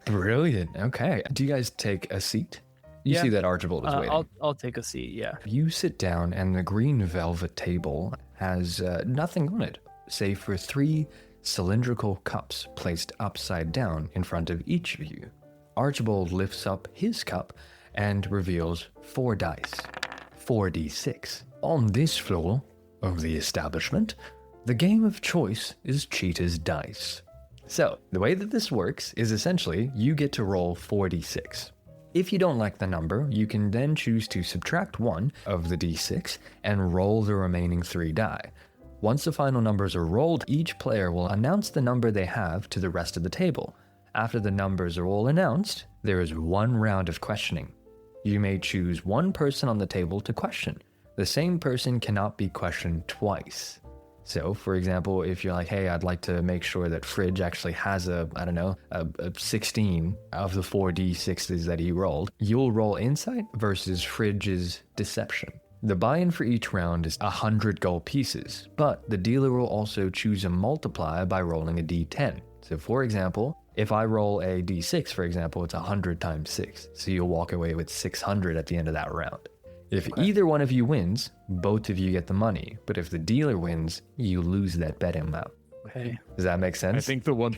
Brilliant. Okay. Do you guys take a seat? You see that Archibald is waiting. I'll take a seat, yeah. You sit down, and the green velvet table has nothing on it, save for 3 cylindrical cups placed upside down in front of each of you. Archibald lifts up his cup and reveals 4 dice, 4d6. On this floor of the establishment, the game of choice is Cheetah's Dice. So, the way that this works is essentially you get to roll 4d6. If you don't like the number, you can then choose to subtract 1 of the d6 and roll the remaining 3 die. Once the final numbers are rolled, each player will announce the number they have to the rest of the table. After the numbers are all announced, there is 1 round of questioning. You may choose 1 person on the table to question. The same person cannot be questioned twice. So, for example, if you're like, hey, I'd like to make sure that Fridge actually has a 16 of the 4d6s that he rolled, you'll roll Insight versus Fridge's Deception. The buy-in for each round is 100 gold pieces, but the dealer will also choose a multiplier by rolling a d10. So, for example, if I roll a d6, for example, it's 100 times 6. So you'll walk away with 600 at the end of that round. If either one of you wins, both of you get the money. But if the dealer wins, you lose that bet amount. Okay. Does that make sense? I think the one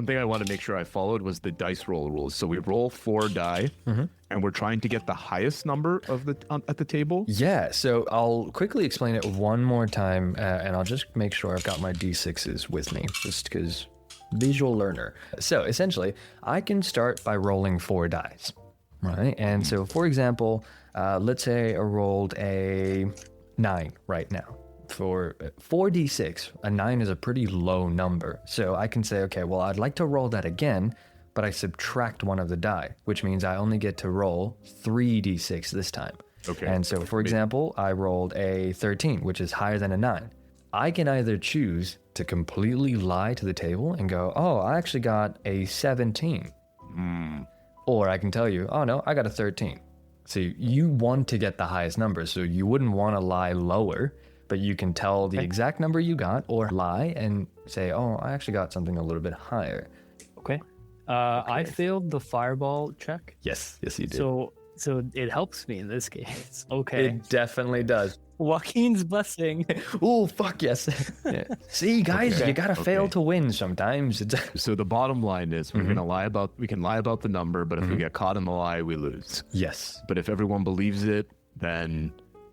thing I want to make sure I followed was the dice roll rules. So we roll 4 die, and we're trying to get the highest number of at the table. Yeah, so I'll quickly explain it one more time, and I'll just make sure I've got my d6s with me, just because visual learner. So essentially, I can start by rolling 4 dice, right? And so, for example, let's say I rolled a 9 right now. For 4d6, a 9 is a pretty low number. So I can say, okay, well, I'd like to roll that again, but I subtract one of the die, which means I only get to roll 3d6 this time. Okay. And so, for example, I rolled a 13, which is higher than a 9. I can either choose to completely lie to the table and go, oh, I actually got a 17. Or I can tell you, oh, no, I got a 13. So you want to get the highest number, so you wouldn't want to lie lower, but you can tell the exact number you got or lie and say, oh, I actually got something a little bit higher. Okay. I failed the fireball check. Yes, you did. So it helps me in this case. Okay. It definitely does. Joaquin's blessing. Oh, fuck yes. Yeah. See, guys, you gotta fail to win sometimes. So the bottom line is we can lie about the number, but if we get caught in the lie, we lose. Yes. But if everyone believes it, then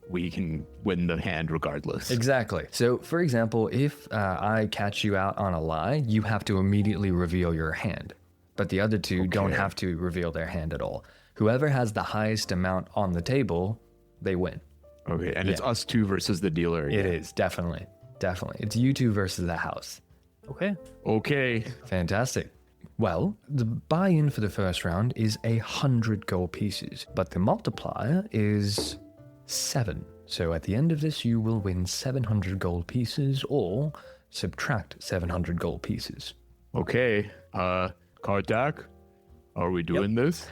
we can win the hand regardless. Exactly. So, for example, if I catch you out on a lie, you have to immediately reveal your hand. But the other two don't have to reveal their hand at all. Whoever has the highest amount on the table, they win. Okay, and it's us two versus the dealer. It is, definitely. Definitely. It's you two versus the house. Okay. Fantastic. Well, the buy-in for the first round is 100 gold pieces, but the multiplier is 7. So at the end of this, you will win 700 gold pieces or subtract 700 gold pieces. Okay. Kardak, are we doing this?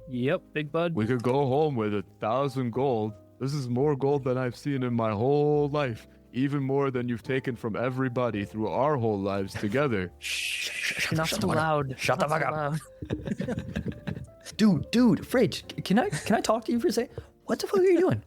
Yep, big bud. We could go home with 1,000 gold. This is more gold than I've seen in my whole life. Even more than you've taken from everybody through our whole lives together. Shh, not so loud. Shut the fuck up. Dude, Fridge, can I talk to you for a second? What the fuck are you doing?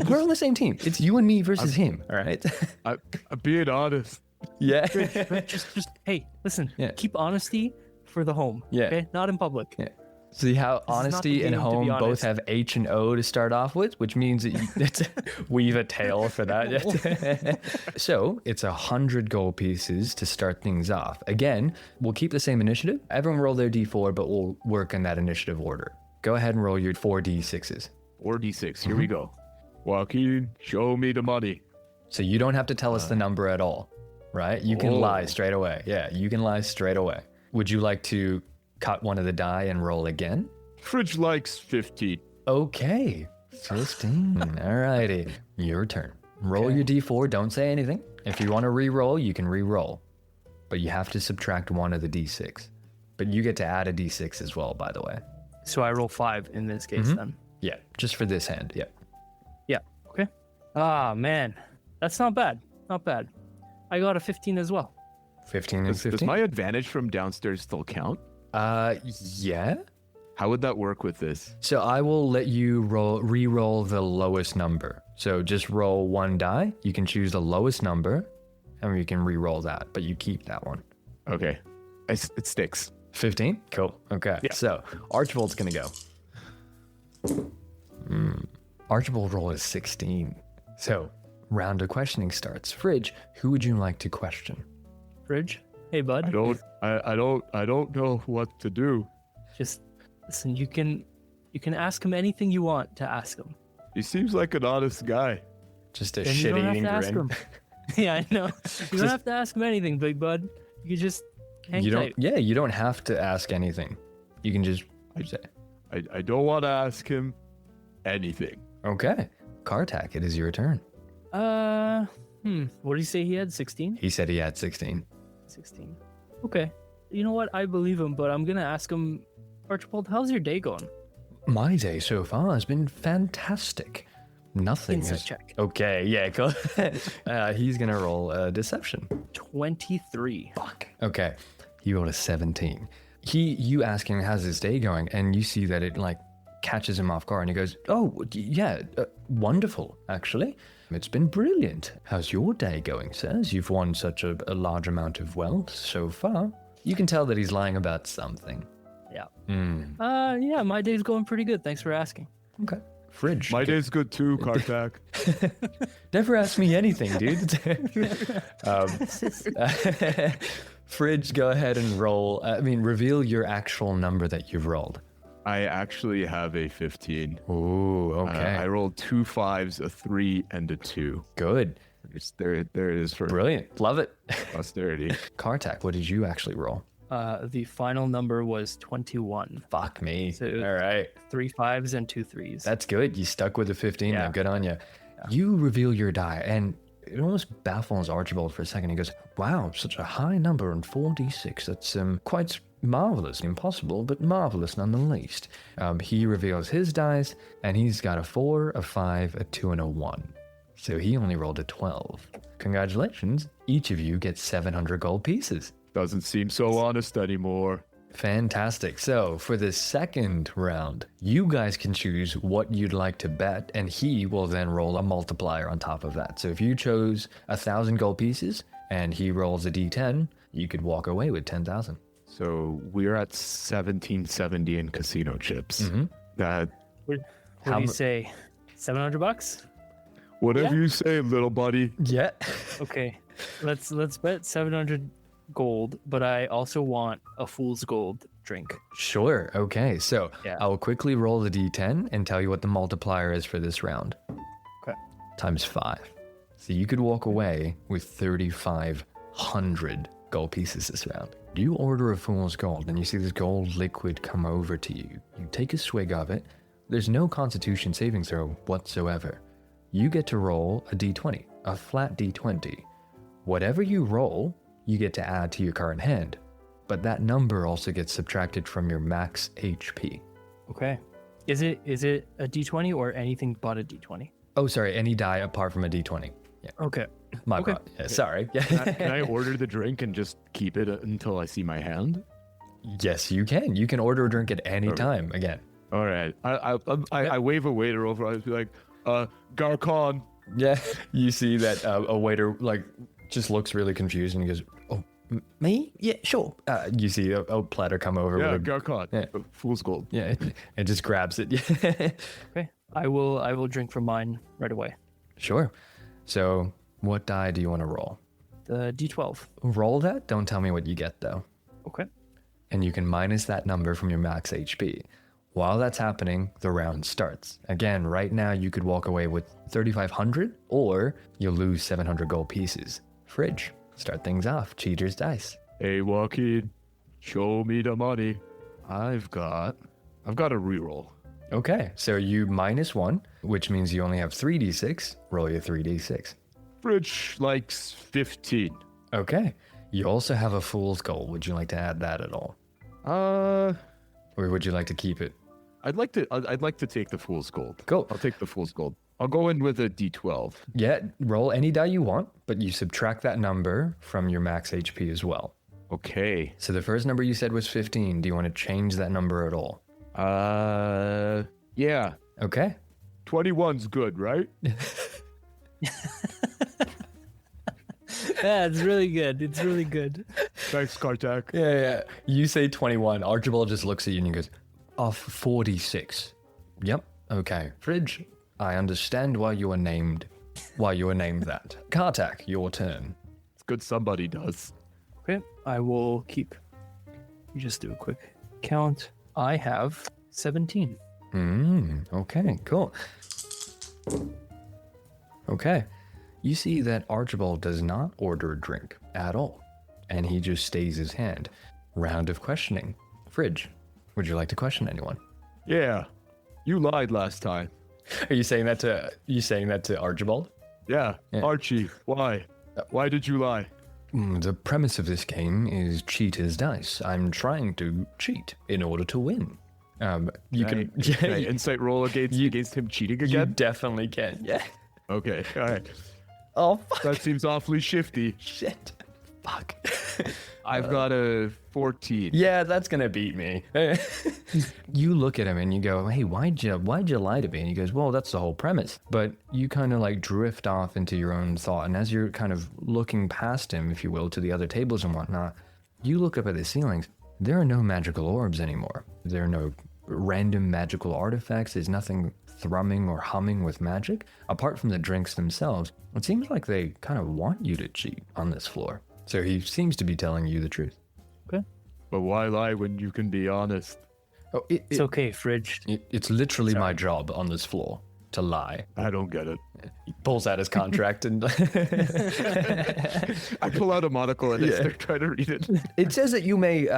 We're on the same team. It's you and me versus him, all right? I'm being honest. Yeah. just hey, listen. Yeah. Keep honesty for the home. Yeah. Okay, not in public. Yeah. See how honesty and home both have H and O to start off with, which means that you weave a tail for that. So it's 100 gold pieces to start things off. Again, we'll keep the same initiative. Everyone roll their D4, but we'll work in that initiative order. Go ahead and roll your 4d6s. 4d6. Here we go. Joaquin, show me the money. So you don't have to tell us the number at all, right? You can lie straight away. Yeah, you can lie straight away. Would you like to cut one of the die and roll again? Fridge likes 15. Okay, 15. Alrighty, your turn. Roll your d4, don't say anything. If you want to re-roll, you can re-roll. But you have to subtract one of the d6. But you get to add a d6 as well, by the way. So I roll 5 in this case then. Yeah, just for this hand, yeah. Yeah, okay. Ah, man. That's not bad. Not bad. I got a 15 as well. 15 and Does 15? my advantage from downstairs still count? Yeah. How would that work with this? So I will let you re-roll the lowest number. So just roll one die. You can choose the lowest number, and you can re-roll that, but you keep that one. Okay. It sticks. 15? Cool. Okay. Yeah. So Archibald's going to go. Archibald roll is 16. So round of questioning starts. Fridge, who would you like to question? Fridge? Hey, bud. I don't know what to do. Just listen, you can ask him anything you want to ask him. He seems like an honest guy. Just a Then you don't have shit-eating to ask grin. him. Yeah, I know. You don't have to ask him anything, big bud. You can just hang tight. You don't have to ask anything. You can just say. I don't want to ask him anything. Okay. Kartak, it is your turn. What did he say he had? 16? He said he had 16. 16. Okay. You know what? I believe him, but I'm gonna ask him, Archibald, how's your day going? My day so far has been fantastic. Nothing Insight is... check. Okay, yeah, cool. He's gonna roll deception. 23. Fuck. Okay, he rolled a 17. You ask him how's his day going, and you see that it like catches him off guard, and he goes, "Oh, yeah, wonderful, actually. It's been brilliant. How's your day going, sirs? You've won such a large amount of wealth so far." You can tell that he's lying about something. Yeah. Mm. My day's going pretty good. Thanks for asking. Okay. Fridge. My day's good too, Kartak. Never ask me anything, dude. Fridge, go ahead and roll. Reveal your actual number that you've rolled. I actually have a 15. Ooh, okay. I rolled 2 5s, a 3, and a 2. Good. There it is for Brilliant. Love it. posterity. Kartak, what did you actually roll? The final number was 21. Fuck me. So- All right. 3 5s and 2 3s. That's good. You stuck with the 15. Yeah. Now, good on you. You reveal your die, and it almost baffles Archibald for a second. He goes, "Wow, such a high number on 4d6. That's quite marvelous. Impossible, but marvelous nonetheless." He reveals his dice, and he's got a 4, a 5, a 2, and a 1. So he only rolled a 12. Congratulations. Each of you gets 700 gold pieces. Doesn't seem so honest anymore. Fantastic. So for the second round, you guys can choose what you'd like to bet, and he will then roll a multiplier on top of that. So if you chose 1,000 gold pieces and he rolls a d10, you could walk away with 10,000. So we're at 1770 in casino chips. Mm-hmm. That What How do you mu- say? $700? whatever Yeah. you say, little buddy. Yeah. Okay. Let's bet 700 gold, but I also want a fool's gold drink. Sure. Okay. So Yeah. I'll quickly roll the d10 and tell you what the multiplier is for this round. Okay. Times 5. So you could walk away with 3,500 gold pieces this round. You order a fool's gold and you see this gold liquid come over to you. You take a swig of it. There's no constitution saving throw whatsoever. You get to roll a d20, a flat d20. Whatever you roll, you get to add to your current hand. But that number also gets subtracted from your max HP. Okay. Is it a D20 or anything but a D20? Oh, sorry, any die apart from a d20. Yeah, Okay. my Okay. bad. Yeah, sorry. Can I order the drink and just keep it until I see my hand? Yes, you can. You can order a drink at any time. Again. All right. I wave a waiter over. I was like, Garcon. Yeah. You see that a waiter like just looks really confused and he goes, "Oh, me? Yeah, sure." You see a platter come over. Yeah, with a, Garcon. Yeah. Fool's gold. yeah, and just grabs it. Okay. I will drink from mine right away. Sure. So, what die do you want to roll? The D12. Roll that. Don't tell me what you get though. Okay. And you can minus that number from your max HP. While that's happening, the round starts. Again, right now you could walk away with 3,500 or you'll lose 700 gold pieces. Fridge, start things off. Cheater's dice. Hey, Joaquin, show me the money. I've got a reroll. Okay, so you -1, which means you only have 3d6. Roll your 3d6. Fridge likes 15. Okay, you also have a fool's gold. Would you like to add that at all? Or would you like to keep it? I'd like to take the fool's gold. Cool. I'll take the fool's gold. I'll go in with a D12. Yeah, roll any die you want, but you subtract that number from your max HP as well. Okay. So the first number you said was 15. Do you want to change that number at all? Yeah. Okay. 21's good, right? Yeah, it's really good. It's really good. Thanks, Kartak. Yeah. You say 21. Archibald just looks at you and he goes, "Off 46. Yep. Okay. Fridge, I understand why you were named that. Kartak, your turn. It's good somebody does. Okay. I will keep. You just do a quick count. I have 17. Okay, cool. Okay. You see that Archibald does not order a drink at all, and he just stays his hand. Round of questioning. Fridge, would you like to question anyone? Yeah. You lied last time. Are you saying that to Archibald? Yeah. Yeah. Archie, why? Why did you lie? The premise of this game is cheater's dice. I'm trying to cheat in order to win. You can Can I insight roll against him cheating you again? definitely can. Yeah. Okay. All right. Oh fuck. That seems awfully shifty. Shit. Fuck. I've got a 14. Yeah, that's gonna beat me. You look at him and you go, "Hey, why'd you lie to me?" And he goes, "Well, that's the whole premise." But you kind of like drift off into your own thought, and as you're kind of looking past him, if you will, to the other tables and whatnot, you look up at the ceilings. There are no magical orbs anymore. There are no random magical artifacts. There's nothing thrumming or humming with magic apart from the drinks themselves. It seems like they kind of want you to cheat on this floor. So he seems to be telling you the truth. Okay. But why lie when you can be honest? Oh, It's okay, Fridge. it's literally my job on this floor to lie. I don't get it. He pulls out his contract and I pull out a monocle and I start trying to read it. it says that you may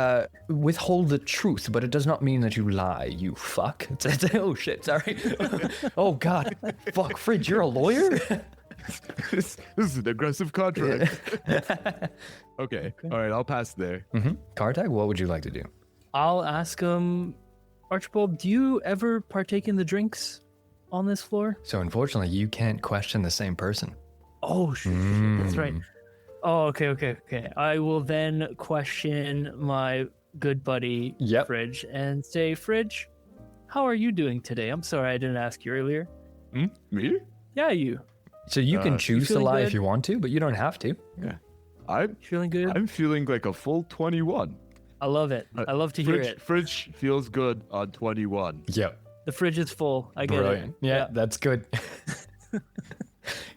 withhold the truth, but it does not mean that you lie, you fuck. Oh shit, sorry. Oh god. Fuck, Fridge, you're a lawyer? This is an aggressive contract. Okay. All right. I'll pass there. Kartag, what would you like to do? I'll ask him, Archibald, do you ever partake in the drinks on this floor? So unfortunately, you can't question the same person. Oh, shit. That's right. Oh, okay. I will then question my good buddy, Yep. Fridge, and say, Fridge, how are you doing today? I'm sorry I didn't ask you earlier. Me? Yeah, you. So you can choose to feeling lie good? if you want to, but you don't have to. Yeah. I'm Feeling good? I'm feeling like a full 21. I love it. I love to hear it. Fridge feels good on 21. Yep. The fridge is full. I get Brilliant. it. Yeah, that's good.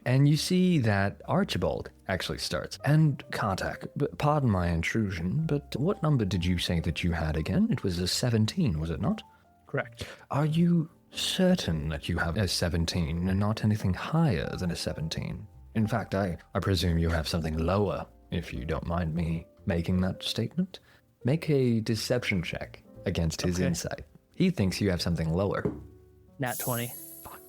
And you see that Archibald actually starts. And Kartak, pardon my intrusion, but what number did you say that you had again? It was a 17, was it not? Correct. Are you certain that you have a 17 and not anything higher than a 17? In fact, I presume you have something lower, if you don't mind me making that statement. Make a deception check against his insight. He thinks you have something lower. Nat 20.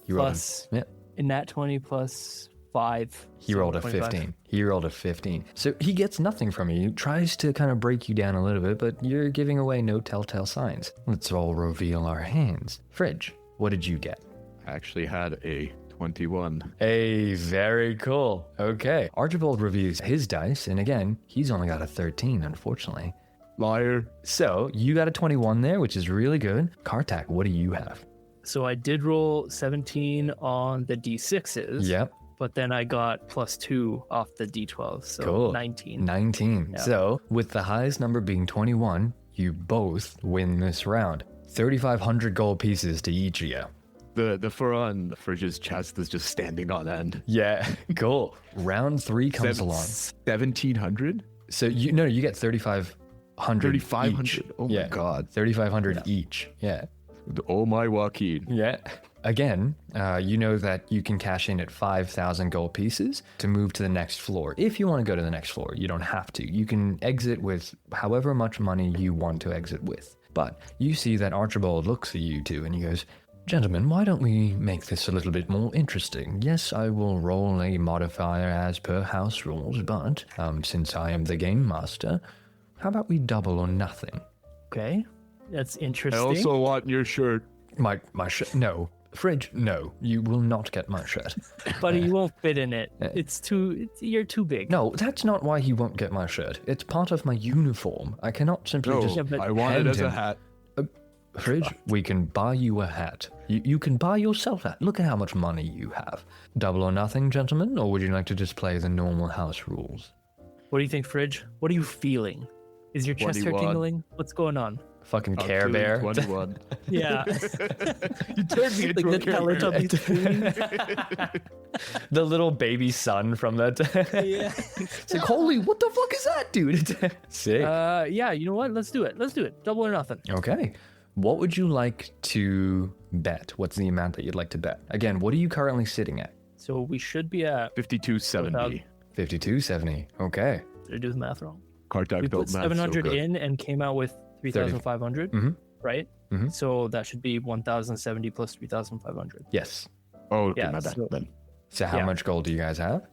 You rolled Plus, yeah. in Nat 20 plus 5. He so rolled a 25. 15. He rolled a 15. So he gets nothing from you. He tries to kind of break you down a little bit, but you're giving away no telltale signs. Let's all reveal our hands. Fridge, what did you get? I actually had a 21. Hey, very cool. Okay. Archibald reviews his dice, and again, he's only got a 13, unfortunately. Liar. So you got a 21 there, which is really good. Kartak, what do you have? So I did roll 17 on the D6s. Yep. But then I got plus 2 off the D12. So Cool. 19. 19. Yeah. So with the highest number being 21, you both win this round. 3,500 gold pieces to each of you. The fur on Fridge's chest is just standing on end. Yeah, cool. Round 3 comes along. 1,700? So you get 3,500 3,500. each. Oh Yeah. my god. 3,500 each. Yeah. Oh my Joaquin. Yeah. Again, you know that you can cash in at 5,000 gold pieces to move to the next floor. If you want to go to the next floor, you don't have to. You can exit with however much money you want to exit with. But you see that Archibald looks at you two and he goes, "Gentlemen, why don't we make this a little bit more interesting? Yes, I will roll a modifier as per house rules, but since I am the game master, how about we double or nothing?" Okay. That's I interesting. also want your shirt. My shirt? No. Fridge? No. You will not get my shirt. Buddy, you won't fit in it. You're too big. No, that's not why he won't get my shirt. It's part of my uniform. I cannot simply No, just but I want it hand as a him- hat. Fridge, we can buy you a hat. You can buy yourself a hat. Look at how much money you have. Double or nothing, gentlemen, or would you like to just play the normal house rules? What do you think, Fridge? What are you feeling? Is your chest hair 21. tingling? What's going on? Fucking I'm Care feeling Bear. 21. Yeah. You turned me Like into the a Care Bear. Teletubbies queen. The little baby son from that. Yeah. It's like, holy, what the fuck is that, dude? Sick. Yeah, you know what? Let's do it. Double or nothing. Okay. What would you like to bet? What's the amount that you'd like to bet? Again, what are you currently sitting at? So we should be at 5270. 5270. Okay. did I do the math wrong? Kartak We built put math 700 so good. in and came out with 3,500, right? Mhm. So that should be 1,070 plus 3,500. Yes. Oh, okay, Yeah, my bad. so- Then. So how much gold do you guys have?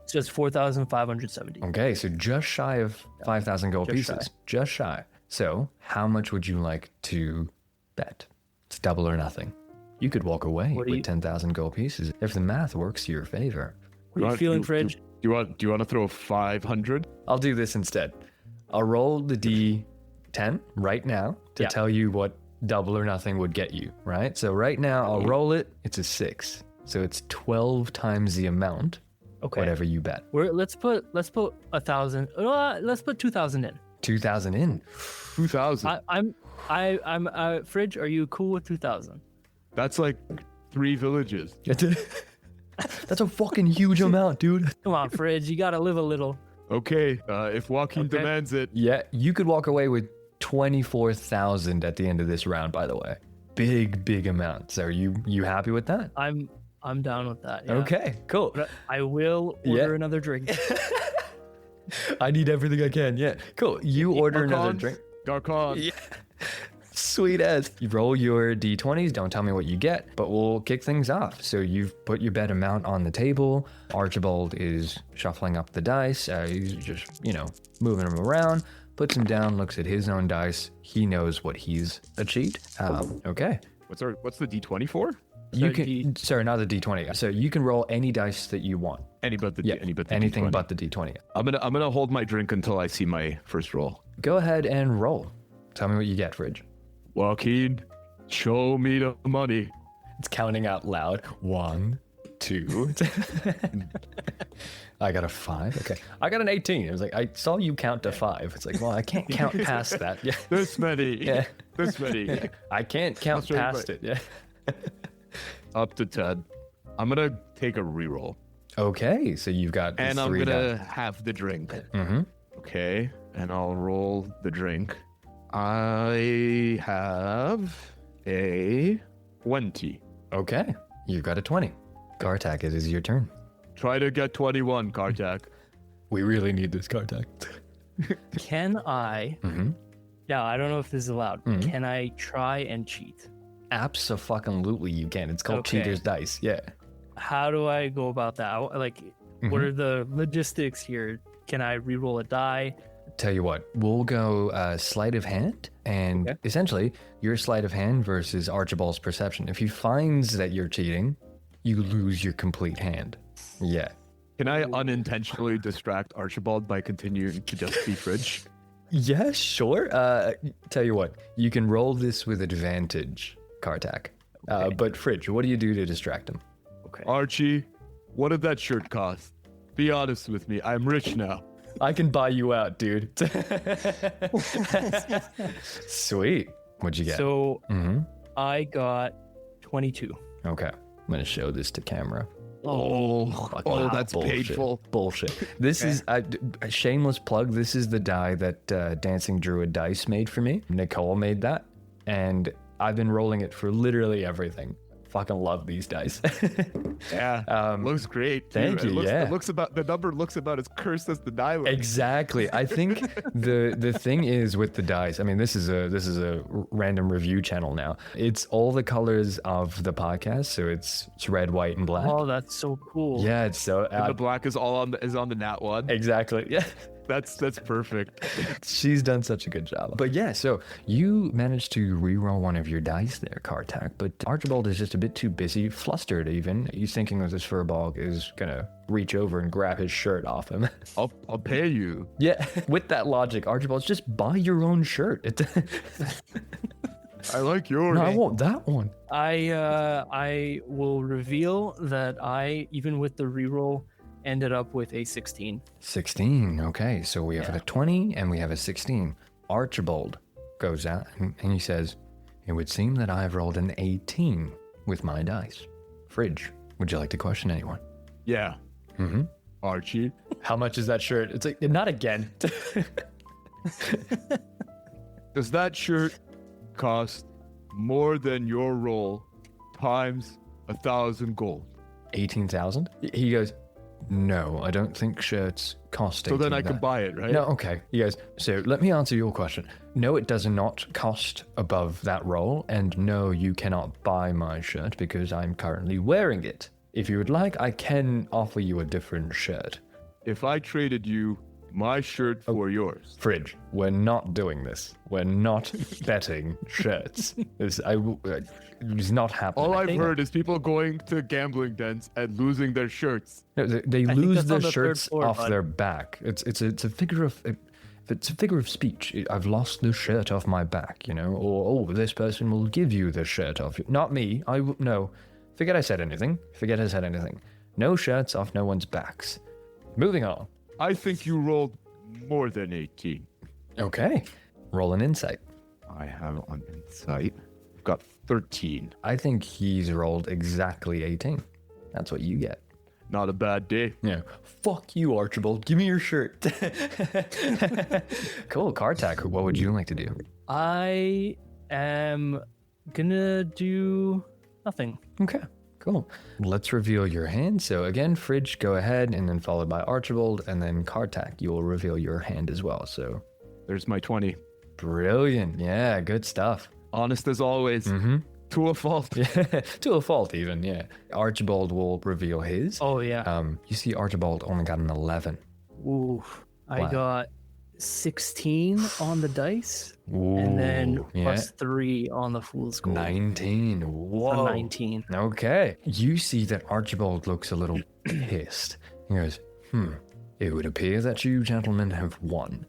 So it's 4,570. Okay, so just shy of 5,000 gold pieces. Just shy. So how much would you like to bet? It's double or nothing. You could walk away with 10,000 gold pieces if the math works to your favor. What are you feeling, Fridge? Do you want to throw 500? I'll do this instead. I'll roll the D10 right now to tell you what double or nothing would get you, right? So right now I'll roll it. It's a 6. So it's 12 times the amount. Okay. Whatever you bet. Let's put 1,000. Let's put 2,000 in. 2,000 in. 2,000. I'm Fridge. Are you cool with 2,000? That's like 3 villages. That's a fucking huge amount, dude. Come on, Fridge. You gotta live a little. Okay. If Joaquin demands it. Yeah, you could walk away with 24,000 at the end of this round. By the way, big amount. So are you happy with that? I'm down with that. Yeah. Okay, cool. But I will order another drink. I need everything I can. Yeah, cool. You order another drink. Garcon. Yeah. Sweet as. You roll your D20s. Don't tell me what you get, but we'll kick things off. So you've put your bet amount on the table. Archibald is shuffling up the dice. He's just, moving them around. Puts them down, looks at his own dice. He knows what he's achieved. Okay. What's the D20 for? Sorry, not the D20. So you can roll any dice that you want. Anything but the anything D20. but the D20. I'm gonna hold my drink until I see my first roll. Go ahead and roll. Tell me what you get, Fridge. Joaquin, show me the money. It's counting out loud. 1, 2. I got a 5. Okay. I got an 18. It was like, I saw you count to 5. It's like, well, I can't count past that. Yeah. This many. Yeah. This many. I can't count past it. Yeah. Up to 10. I'm going to take a reroll. Okay. So you've got and I'm going to have the drink. Mm-hmm. Okay. And I'll roll the drink. I have a 20. Okay. You've got a 20. Kartak, it is your turn. Try to get 21, Kartak. We really need this, Kartak. Can I... Mm-hmm. Now, I don't know if this is allowed. Mm-hmm. Can I try and cheat? Absolutely you can. It's called Cheater's Dice. Yeah. How do I go about that? What are the logistics here? Can I re-roll a die? Tell you what, we'll go sleight of hand, and essentially your sleight of hand versus Archibald's perception. If he finds that you're cheating, you lose your complete hand. Yeah. Can I unintentionally distract Archibald by continuing to just be Fridge? Yeah, sure. Tell you what, you can roll this with advantage, Kartak. But Fridge, what do you do to distract him? Okay. Archie, what did that shirt cost? Be honest with me. I'm rich now. I can buy you out, dude. Sweet. What'd you get? So I got 22. Okay. I'm going to show this to camera. That's bullshit. painful. Bullshit. This is a shameless plug. This is the die that Dancing Druid Dice made for me. Nicole made that. And I've been rolling it for literally everything. Fucking love these dice. Yeah, looks great. Thank you. The number looks about as cursed as the die looks. Exactly. I think the thing is with the dice. I mean, this is a random review channel now. It's all the colors of the podcast, so it's red, white, and black. Oh, that's so cool. Yeah, it's so. And the black is all on the nat one. Exactly. Yeah. That's perfect. She's done such a good job. But yeah, so you managed to re-roll one of your dice there, Kartak, but Archibald is just a bit too busy, flustered even. He's thinking that this furball is gonna reach over and grab his shirt off him. I'll pay you. Yeah, with that logic, Archibald's just buy your own shirt. I like yours. No, I want that one. I will reveal that I, even with the re-roll, ended up with a 16. 16, okay. So we have a 20 and we have a 16. Archibald goes out and he says, it would seem that I've rolled an 18 with my dice. Fridge, would you like to question anyone? Yeah. Mm-hmm. Archie. How much is that shirt? It's like, not again. Does that shirt cost more than your roll times 1,000 gold? 18,000? He goes, no, I don't think shirts cost 18,000. So then I can buy it, right? No, okay. He goes, so let me answer your question. No, it does not cost above that roll, and no, you cannot buy my shirt because I'm currently wearing it. If you would like, I can offer you a different shirt. If I traded you my shirt for yours. Fridge, we're not doing this. We're not betting shirts. It's not happening. All I've heard is people going to gambling dens and losing their shirts. No, they I think lose that's their on the third shirts floor, off bud. their back. It's a figure of it's a figure of speech. I've lost the shirt off my back, you know, or this person will give you the shirt off. Not me. No. Forget I said anything. No shirts off no one's backs. Moving on. I think you rolled more than 18. Okay. Roll an insight. I have on insight. I've got 13. I think he's rolled exactly 18. That's what you get. Not a bad day. Yeah. Fuck you, Archibald. Give me your shirt. Cool. Kartak, what would you like to do? I am gonna do nothing. Okay. Cool. Let's reveal your hand. So again, Fridge, go ahead, and then followed by Archibald, and then Kartak, you will reveal your hand as well. So There's my 20. brilliant. Yeah, good stuff. Honest as always. Mm-hmm. To a fault. To a fault even, yeah. Archibald will reveal his. Oh yeah. You see Archibald only got an 11. Ooh, I Wow. got 16 on the dice, and then Ooh, yeah. plus 3 on the fool's gold. 19. So Whoa. 19. Okay. You see that Archibald looks a little pissed. He goes, it would appear that you gentlemen have won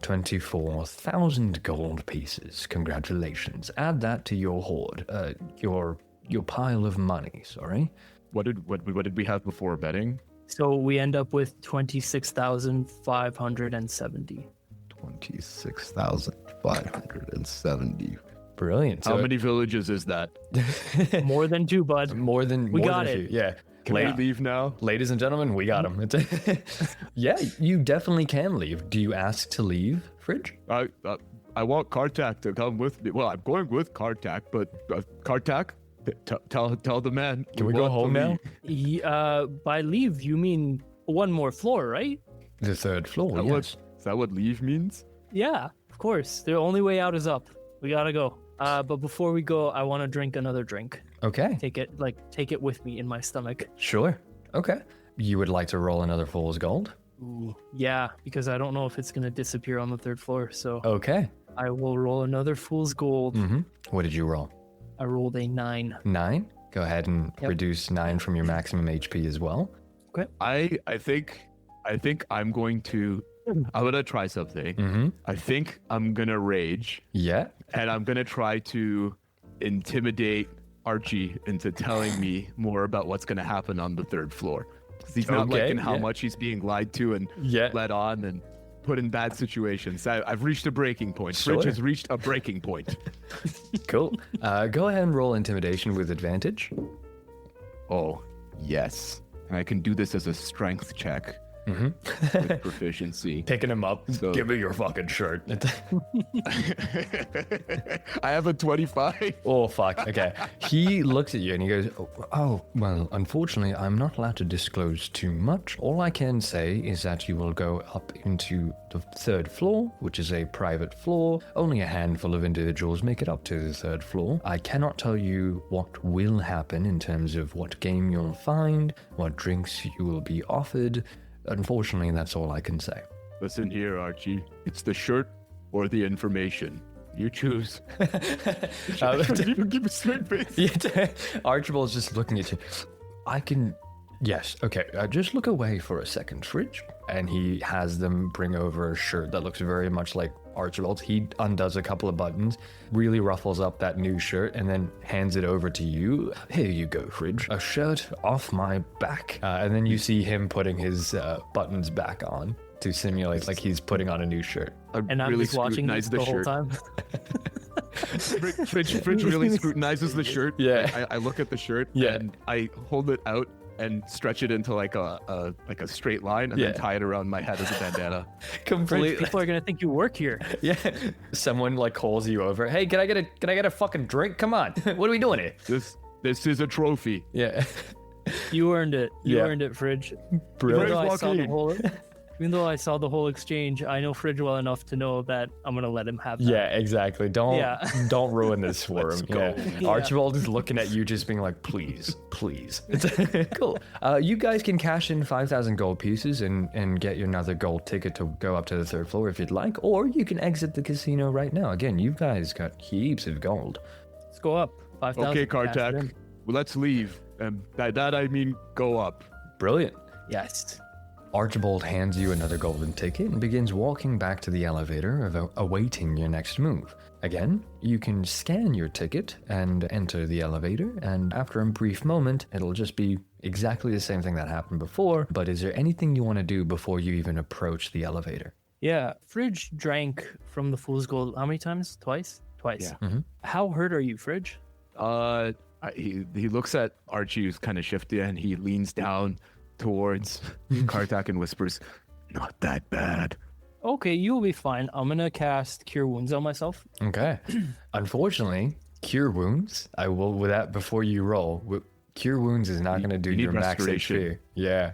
24,000 gold pieces. Congratulations. Add that to your hoard. Your pile of money, sorry. What did we have before betting? So we end up with 26,570. 26,570. Brilliant. How many villages is that? More than 2, bud. More than We more got than a it. few. Yeah. Can we leave now? Ladies and gentlemen, we got him. Yeah, you definitely can leave. Do you ask to leave, Fridge? I want Kartak to come with me. Well, I'm going with Kartak, but Kartak, tell the man. Can we go want to home now? leave. By leave, you mean one more floor, right? The third floor, yes. Is that what leave means? Yeah, of course. The only way out is up. We gotta go. But before we go, I want to drink another drink. Okay, Take it with me in my stomach. sure. Okay. You would like to roll another fool's gold? Ooh, yeah, because I don't know if it's gonna disappear on the third floor. So Okay. I will roll another fool's gold. Mm-hmm. What did you roll? I rolled a 9. 9? Go ahead and Yep. reduce 9 from your maximum HP as well. I think I'm going to try something. Mm-hmm. I think I'm gonna rage, Yeah. and I'm gonna try to intimidate Archie into telling me more about what's gonna happen on the third floor. 'Cause he's not Okay, liking how yeah. much he's being lied to and Yeah. led on and put in bad situations. I've reached a breaking point. Fridge Sure. has reached a breaking point. Cool. Go ahead and roll intimidation with advantage. Oh, yes. And I can do this as a strength check with proficiency. Picking him up. So- Give me your fucking shirt. I have a 25. Oh, fuck. Okay. He looks at you and he goes, oh, well, unfortunately, I'm not allowed to disclose too much. All I can say is that you will go up into the third floor, which is a private floor. Only a handful of individuals make it up to the third floor. I cannot tell you what will happen in terms of what game you'll find, what drinks you will be offered. Unfortunately, that's all I can say. Listen here, Archie. It's the shirt or the information. You choose. Even give a straight face. Yeah, Archibald's just looking at you. I can. Yes, okay. Just look away for a second, Fridge. And he has them bring over a shirt that looks very much like Archibald's. He undoes a couple of buttons, really ruffles up that new shirt, and then hands it over to you. Here you go, Fridge. A shirt off my back. And then you see him putting his buttons back on to simulate like he's putting on a new shirt. And I'm just watching this the whole time. Fridge really scrutinizes the shirt. Yeah. I look at the shirt Yeah. and I hold it out and stretch it into like a straight line and Yeah. then tie it around my head as a bandana. Completely. People are gonna think you work here. Yeah. Someone like calls you over. Hey, can I get a fucking drink? Come on. What are we doing here? This is a trophy. Yeah. You earned it. You Yeah. earned it, Fridge. Brilliant. Even though I saw the Joaquin. whole. Even though I saw the whole exchange, I know Fridge well enough to know that I'm gonna let him have that. Yeah, exactly. Don't ruin this for him. go. Yeah. Archibald is looking at you, just being like, please. Cool. You guys can cash in 5,000 gold pieces and get you another gold ticket to go up to the 3rd floor if you'd like, or you can exit the casino right now. Again, you guys got heaps of gold. Let's go up. 5,000. Okay, cash it Kartak. in. Well, let's leave. And by that I mean go up. Brilliant. Yes. Archibald hands you another golden ticket and begins walking back to the elevator, awaiting your next move. Again, you can scan your ticket and enter the elevator, and after a brief moment, it'll just be exactly the same thing that happened before, but is there anything you want to do before you even approach the elevator? Yeah. Fridge drank from the Fool's Gold how many times? Twice? Twice. Yeah. How hurt are you, Fridge? He looks at Archie, who's kind of shifty, and he leans down towards Kartak and whispers, "Not that bad." Okay, you'll be fine. I'm gonna cast Cure Wounds on myself. Okay. Unfortunately, Cure Wounds, I will, with that before you roll, Cure Wounds is not going to do you need your max restoration. HP. Yeah.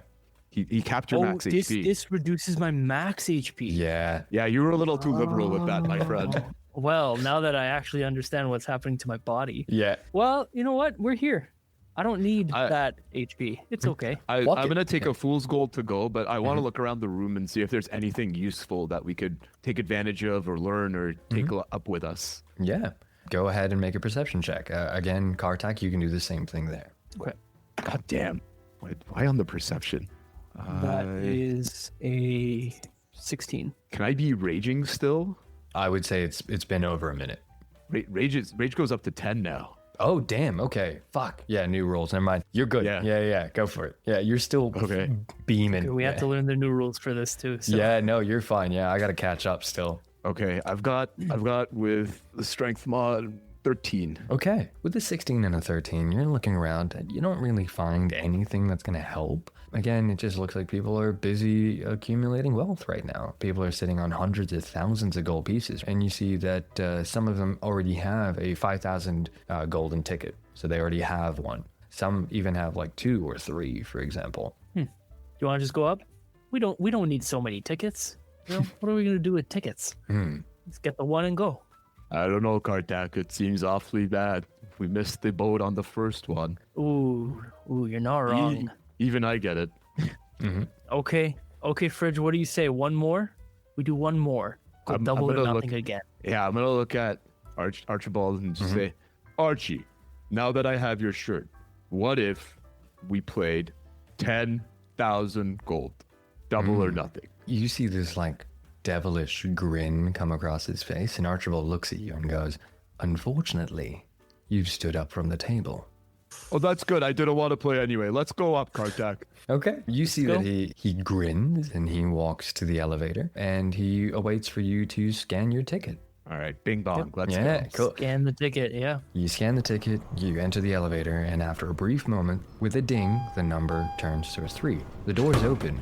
He capped your max HP. This reduces my max HP. Yeah. Yeah, you were a little too liberal with that, my friend. Well, now that I actually understand what's happening to my body. Yeah. Well, you know what? We're here. I don't need that HP. It's okay. I'm Walk it. going to take a fool's gold to go, but I want to look around the room and see if there's anything useful that we could take advantage of or learn or take up with us. Yeah. Go ahead and make a perception check. Again, Kartak, you can do the same thing there. Okay. God damn. Why on the perception? That is a 16. Can I be raging still? I would say it's been over a minute. Rage goes up to 10 now. Oh, damn. Okay. Fuck. Yeah, new rules. Never mind. You're good. Yeah. Yeah. Go for it. Yeah, you're still Okay. beaming. We have Yeah. to learn the new rules for this too. So. Yeah, no, you're fine. Yeah, I got to catch up still. Okay, I've got with the strength mod 13. Okay. With the 16 and a 13, you're looking around and you don't really find anything that's going to help. Again, it just looks like people are busy accumulating wealth right now. People are sitting on hundreds of thousands of gold pieces. And you see that some of them already have a 5,000 golden ticket. So they already have one. Some even have like 2 or 3, for example. You want to just go up? We don't need so many tickets. You know, what are we going to do with tickets? Let's get the one and go. I don't know, Kartak. It seems awfully bad. We missed the boat on the first one. Ooh, you're not wrong. Even I get it. Okay, Fridge, what do you say? One more? We do one more. Go I'm double or gonna nothing look- again. Yeah, I'm gonna look at Archibald and just say, Archie, now that I have your shirt, what if we played 10,000 gold, double or nothing? You see this like devilish grin come across his face, and Archibald looks at you and goes, "Unfortunately, you've stood up from the table." Oh, that's good. I didn't want to play anyway. Let's go up, Kartak. Okay. You see go. that he grins and he walks to the elevator and he awaits for you to scan your ticket. All right, bing bong. Let's Yeah, go. cool. Scan the ticket, yeah. You scan the ticket, you enter the elevator, and after a brief moment, with a ding, the number turns to a 3. The doors open,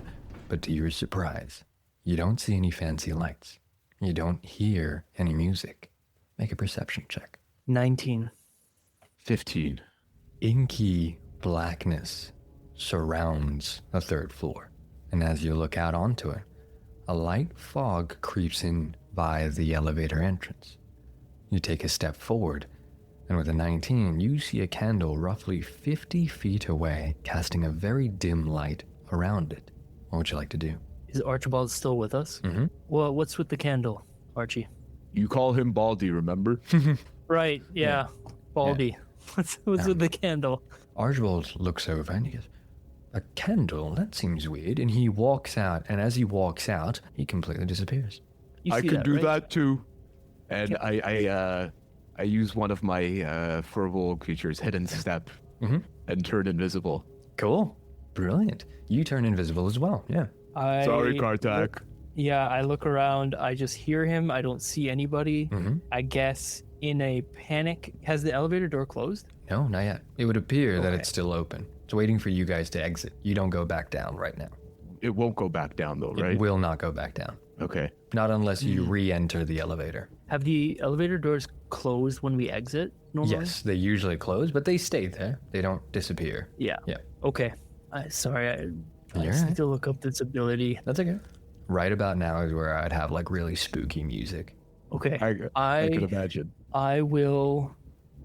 but to your surprise, you don't see any fancy lights. You don't hear any music. Make a perception check. 19. 15. Inky blackness surrounds the 3rd floor, and as you look out onto it, a light fog creeps in by the elevator entrance. You take a step forward, and with a 19, you see a candle roughly 50 feet away, casting a very dim light around it. What would you like to do? Is Archibald still with us? Mhm. Well, what's with the candle, Archie? You call him Baldy, remember? Right, yeah. Baldy. What's with the candle? Archibald looks over and he goes, "A candle? That seems weird." And he walks out, and as he walks out, he completely disappears. You I see could that, do right? that too. And I use one of my furble creatures, hidden step, and turn invisible. Cool. Brilliant. You turn invisible as well. Yeah. Sorry, Kartak. Yeah, I look around. I just hear him. I don't see anybody. I guess in a panic. Has the elevator door closed? No, not yet. It would appear that Okay. it's still open. It's waiting for you guys to exit. You don't go back down right now. It won't go back down though, It right? will not go back down. Okay. Not unless you re-enter the elevator. Have the elevator doors closed when we exit normally? Yes, they usually close, but they stay there. They don't disappear. Yeah. Yeah. Okay. Sorry, I You're just right. need to look up this ability. That's okay. Right about now is where I'd have like really spooky music. Okay. I could imagine. I will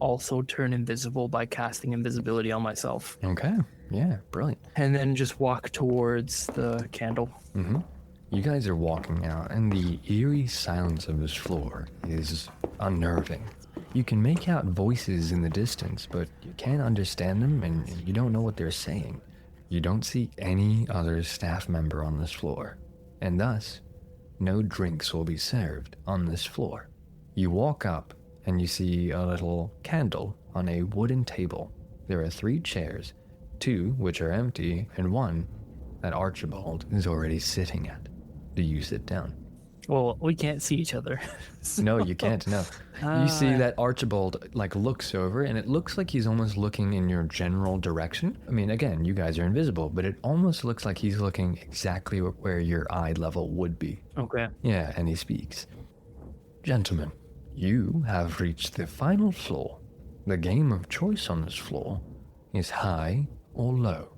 also turn invisible by casting invisibility on myself. Okay. Yeah, brilliant. And then just walk towards the candle. You guys are walking out, and the eerie silence of this floor is unnerving. You can make out voices in the distance, but you can't understand them, and you don't know what they're saying. You don't see any other staff member on this floor, and thus, no drinks will be served on this floor. You walk up, and you see a little candle on a wooden table. There are 3 chairs, 2 which are empty, and 1 that Archibald is already sitting at. Do you sit down? Well, we can't see each other. No, you can't, no. You see that Archibald, like, looks over, and it looks like he's almost looking in your general direction. I mean, again, you guys are invisible, but it almost looks like he's looking exactly where your eye level would be. Okay. Yeah, and he speaks. Gentlemen, you have reached the final floor. The game of choice on this floor is high or low.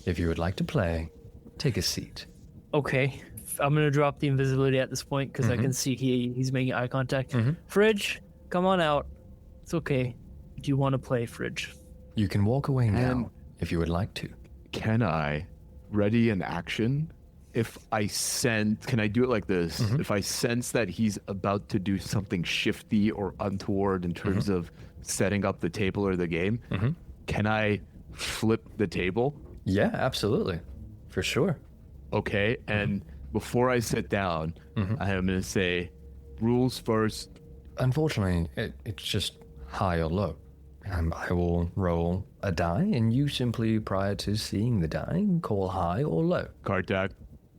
If you would like to play, take a seat. Okay. I'm going to drop the invisibility at this point because I can see he's making eye contact. Fridge, come on out. It's okay. Do you want to play, Fridge? You can walk away now if you would like to. Can I ready an action? If I sense, can I do it like this? If I sense that he's about to do something shifty or untoward in terms of setting up the table or the game, can I flip the table? Yeah, absolutely. For sure. Okay, and before I sit down, I am going to say, rules first. Unfortunately, it's just high or low. I will roll a die, and you simply, prior to seeing the die, call high or low. Kartak,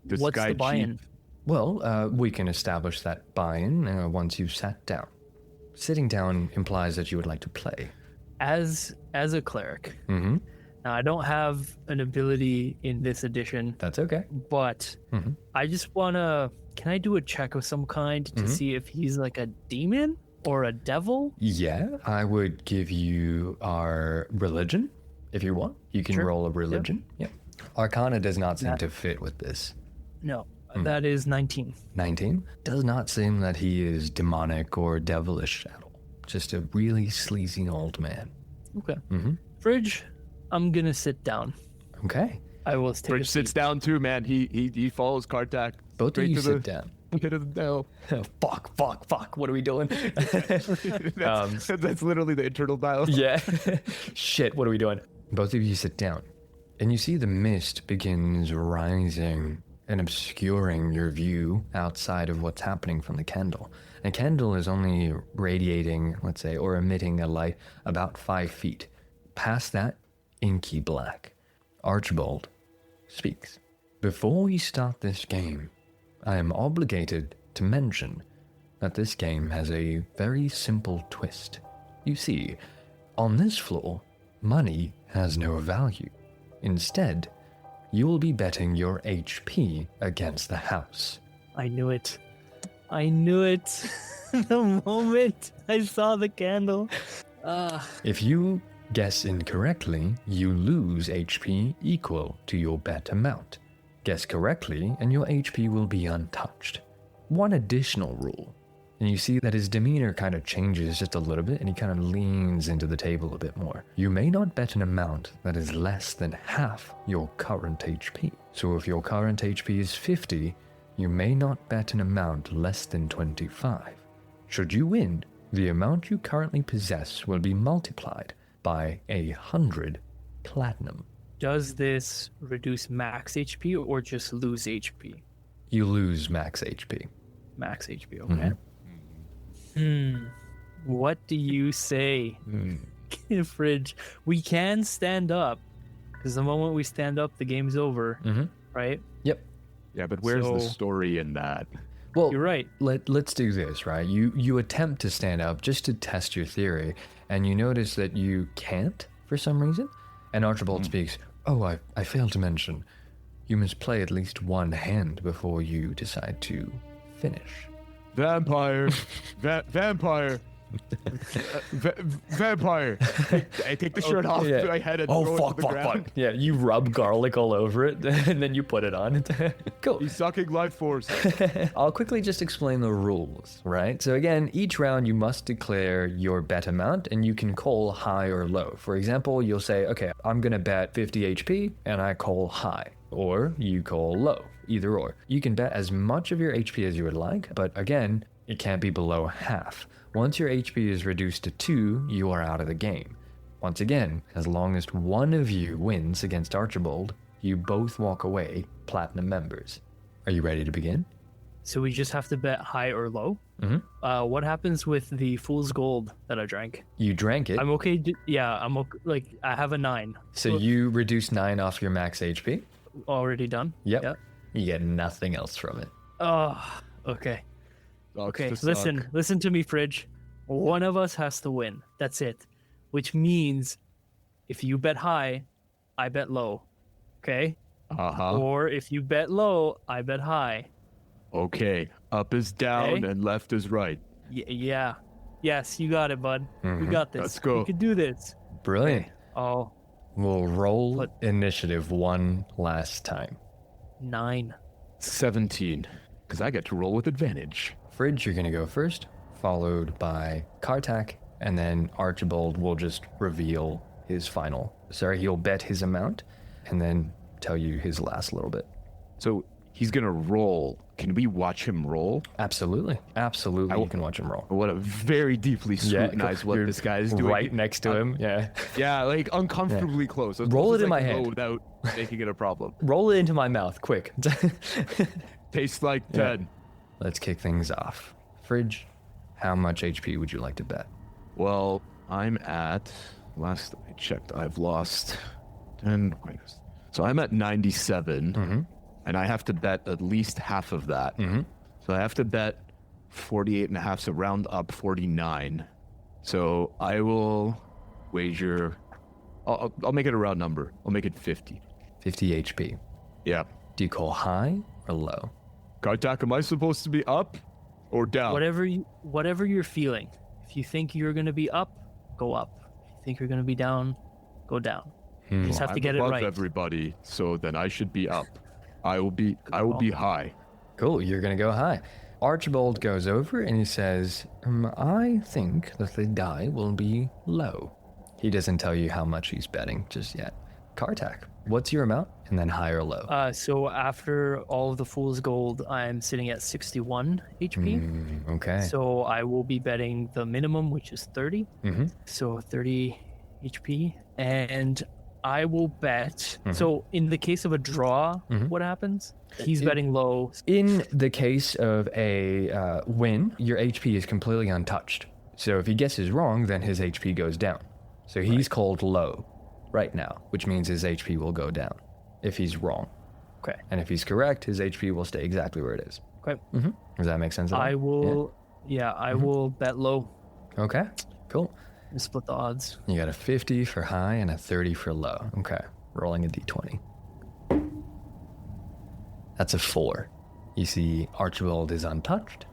this What's guy the buy-in? cheap. Well, we can establish that buy-in once you've sat down. Sitting down implies that you would like to play. As a cleric, now I don't have an ability in this edition, That's okay. but I just want to... Can I do a check of some kind to see if he's like a demon or a devil? Yeah, I would give you our religion, if you want. You can roll a religion. Yep. Arcana does not seem to fit with this. No, that is 19. 19. Does not seem that he is demonic or devilish at all. Just a really sleazy old man. Okay. Fridge, I'm going to sit down. Okay. I will take a Fridge sits seat. down too, man. He follows Kartak. Both of straight you to sit the down. pit of the hell. Fuck. What are we doing? That's literally the internal dialogue. Yeah. Shit, what are we doing? Both of you sit down, and you see the mist begins rising and obscuring your view outside of what's happening from the candle. The candle is only radiating, let's say, or emitting a light about 5 feet. Past that, inky black. Archibald speaks. Before we start this game, I am obligated to mention that this game has a very simple twist. You see, on this floor, money has no value. Instead, you will be betting your HP against the house. I knew it. I knew it. The moment I saw the candle. If you guess incorrectly, you lose HP equal to your bet amount. Guess correctly, and your HP will be untouched. One additional rule, and you see that his demeanor kind of changes just a little bit, and he kind of leans into the table a bit more. You may not bet an amount that is less than half your current HP. So if your current HP is 50, you may not bet an amount less than 25. Should you win, the amount you currently possess will be multiplied by 100 platinum. Does this reduce max HP or just lose HP? You lose max HP. Max HP, okay. What do you say, Fridge? We can stand up, because the moment we stand up, the game's over, right? Yep. Yeah, but where's the So- story in that? Well, You're right. Let's do this, right? You attempt to stand up just to test your theory, and you notice that you can't for some reason. And Archibald speaks, "Oh, I failed to mention, you must play at least one hand before you decide to finish." Vampire. Vampire. Vampire. I take the shirt off my head and throw it to the ground. Yeah, you rub garlic all over it, and then you put it on. Cool. He's sucking life force. I'll quickly just explain the rules, right? So again, each round you must declare your bet amount, and you can call high or low. For example, you'll say, okay, I'm going to bet 50 HP, and I call high. Or you call low, either or. You can bet as much of your HP as you would like, but again, it can't be below half. Once your HP is reduced to 2, you are out of the game. Once again, as long as one of you wins against Archibald, you both walk away platinum members. Are you ready to begin? So we just have to bet high or low? Mm-hmm. What happens with the fool's gold that I drank? You drank it. I'm okay. I'm okay. Like, I have a 9. So you reduce 9 off your max HP? Already done? Yep. You get nothing else from it. Oh, okay. Okay, Sucks to suck. listen to me, Fridge. One of us has to win. That's it. Which means if you bet high, I bet low. Okay? Or if you bet low, I bet high. Okay. Up is down and left is right. Yeah. Yes, you got it, bud. We got this. Let's go. We can do this. Brilliant. Oh, We'll roll initiative one last time. 9. 17. Because I get to roll with advantage. Fridge, you're going to go first, followed by Kartak, and then Archibald will just reveal his final. Sorry, he'll bet his amount, and then tell you his last little bit. So he's going to roll. Can we watch him roll? Absolutely. Absolutely, you can watch him roll. I want to very deeply scrutinize what you're this guy is doing. right next to him, yeah. Yeah, like uncomfortably close. As Roll close it as in I my can go hand. without making it a problem. Roll it into my mouth, quick. Tastes like 10. Let's kick things off. Fridge, how much HP would you like to bet? Well, I'm at, last I checked, I've lost 10 minus. So I'm at 97, and I have to bet at least half of that. So I have to bet 48 and a half, so round up 49. So I will wager, I'll make it a round number. I'll make it 50. 50 HP. Yeah. Do you call high or low? Kartak, am I supposed to be up or down? Whatever you're feeling. If you think you're going to be up, go up. If you think you're going to be down, go down. You just have to get it above right. everybody, so then I should be up. I will be high. Cool, you're gonna go high. Archibald goes over and he says, I think that the die will be low. He doesn't tell you how much he's betting just yet. Kartak, what's your amount? And then high or low? So after all of the fool's gold, I'm sitting at 61 HP. Okay. So I will be betting the minimum, which is 30. So 30 HP. And I will bet. So in the case of a draw, what happens? He's betting low. In the case of a win, your HP is completely untouched. So if he guesses wrong, then his HP goes down. So he's called low right now, which means his HP will go down if he's wrong. Okay. And if he's correct, his HP will stay exactly where it is. Okay. Does that make sense? at all? I will. Yeah, I will bet low. Okay, cool. And split the odds. You got a 50 for high and a 30 for low. Okay, rolling a d20. That's a 4. You see, Archibald is untouched.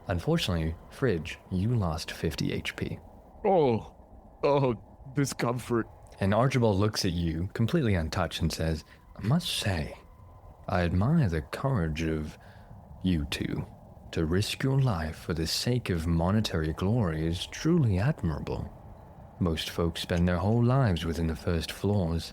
Unfortunately, Fridge, you lost 50 HP. Oh, discomfort. And Archibald looks at you, completely untouched, and says, I must say, I admire the courage of you two. To risk your life for the sake of monetary glory is truly admirable. Most folks spend their whole lives within the first floors.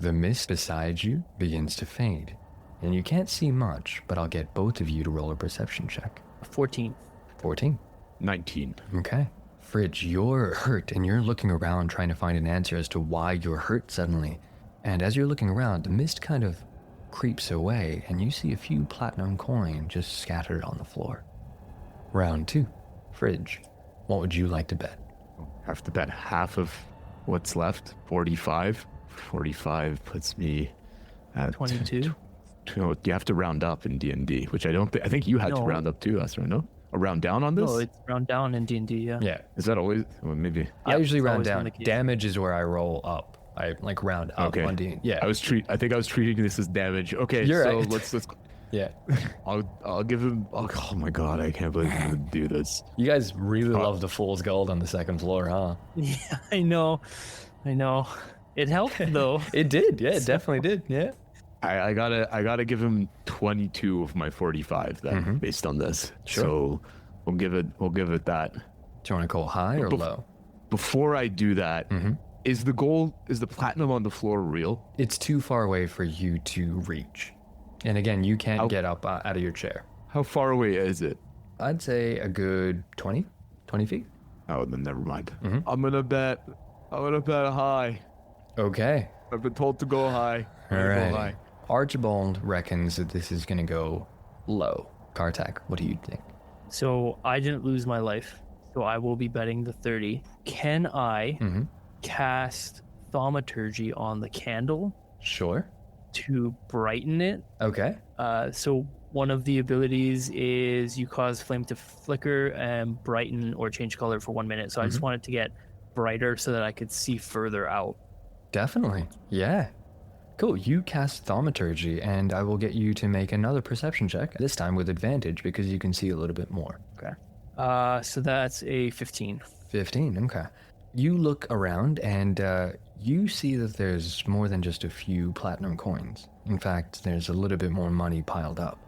The mist beside you begins to fade, and you can't see much, but I'll get both of you to roll a perception check. 14. 14. 19. Okay. Fridge, you're hurt, and you're looking around trying to find an answer as to why you're hurt suddenly. And as you're looking around, the mist kind of creeps away, and you see a few platinum coin just scattered on the floor. Round 2. Fridge, what would you like to bet? Have to bet half of what's left. 45. 45 puts me at 22. You have to round up in D&D, which I don't think. I think you had to No. round up too, Esther. No, a round down on this. No, it's round down in D&D, yeah. Yeah. Is that always? Well, maybe. I usually it's round always been down. the case. Damage is where I roll up. I like round up Okay. on D. Yeah. I think I was treating this as damage. Okay, You're so right. let's Yeah. I'll give him. Oh my god, I can't believe I'm gonna do this. You guys really love the fool's gold on the second floor, huh? Yeah, I know. It helped though. It did. Yeah, it definitely did. Yeah. I gotta give him 22 of my 45 then, based on this. Sure. So we'll give it that. Do you want to go high or low? Before I do that, is the platinum on the floor real? It's too far away for you to reach. And again, you can't get up out of your chair. How far away is it? I'd say a good 20 feet. Oh, then never mind. I'm gonna bet high. Okay. I've been told to go high. I'm All gonna go right. high. Archibald reckons that this is going to go low. Kartak, what do you think? So I didn't lose my life, so I will be betting the 30. Can I cast thaumaturgy on the candle Sure. to brighten it? Okay. So one of the abilities is you cause flame to flicker and brighten or change color for 1 minute. So I just wanted to get brighter so that I could see further out. Definitely. Yeah. Cool. You cast thaumaturgy, and I will get you to make another perception check, this time with advantage because you can see a little bit more. Okay. So that's a 15. 15. Okay. You look around, and you see that there's more than just a few platinum coins. In fact, there's a little bit more money piled up.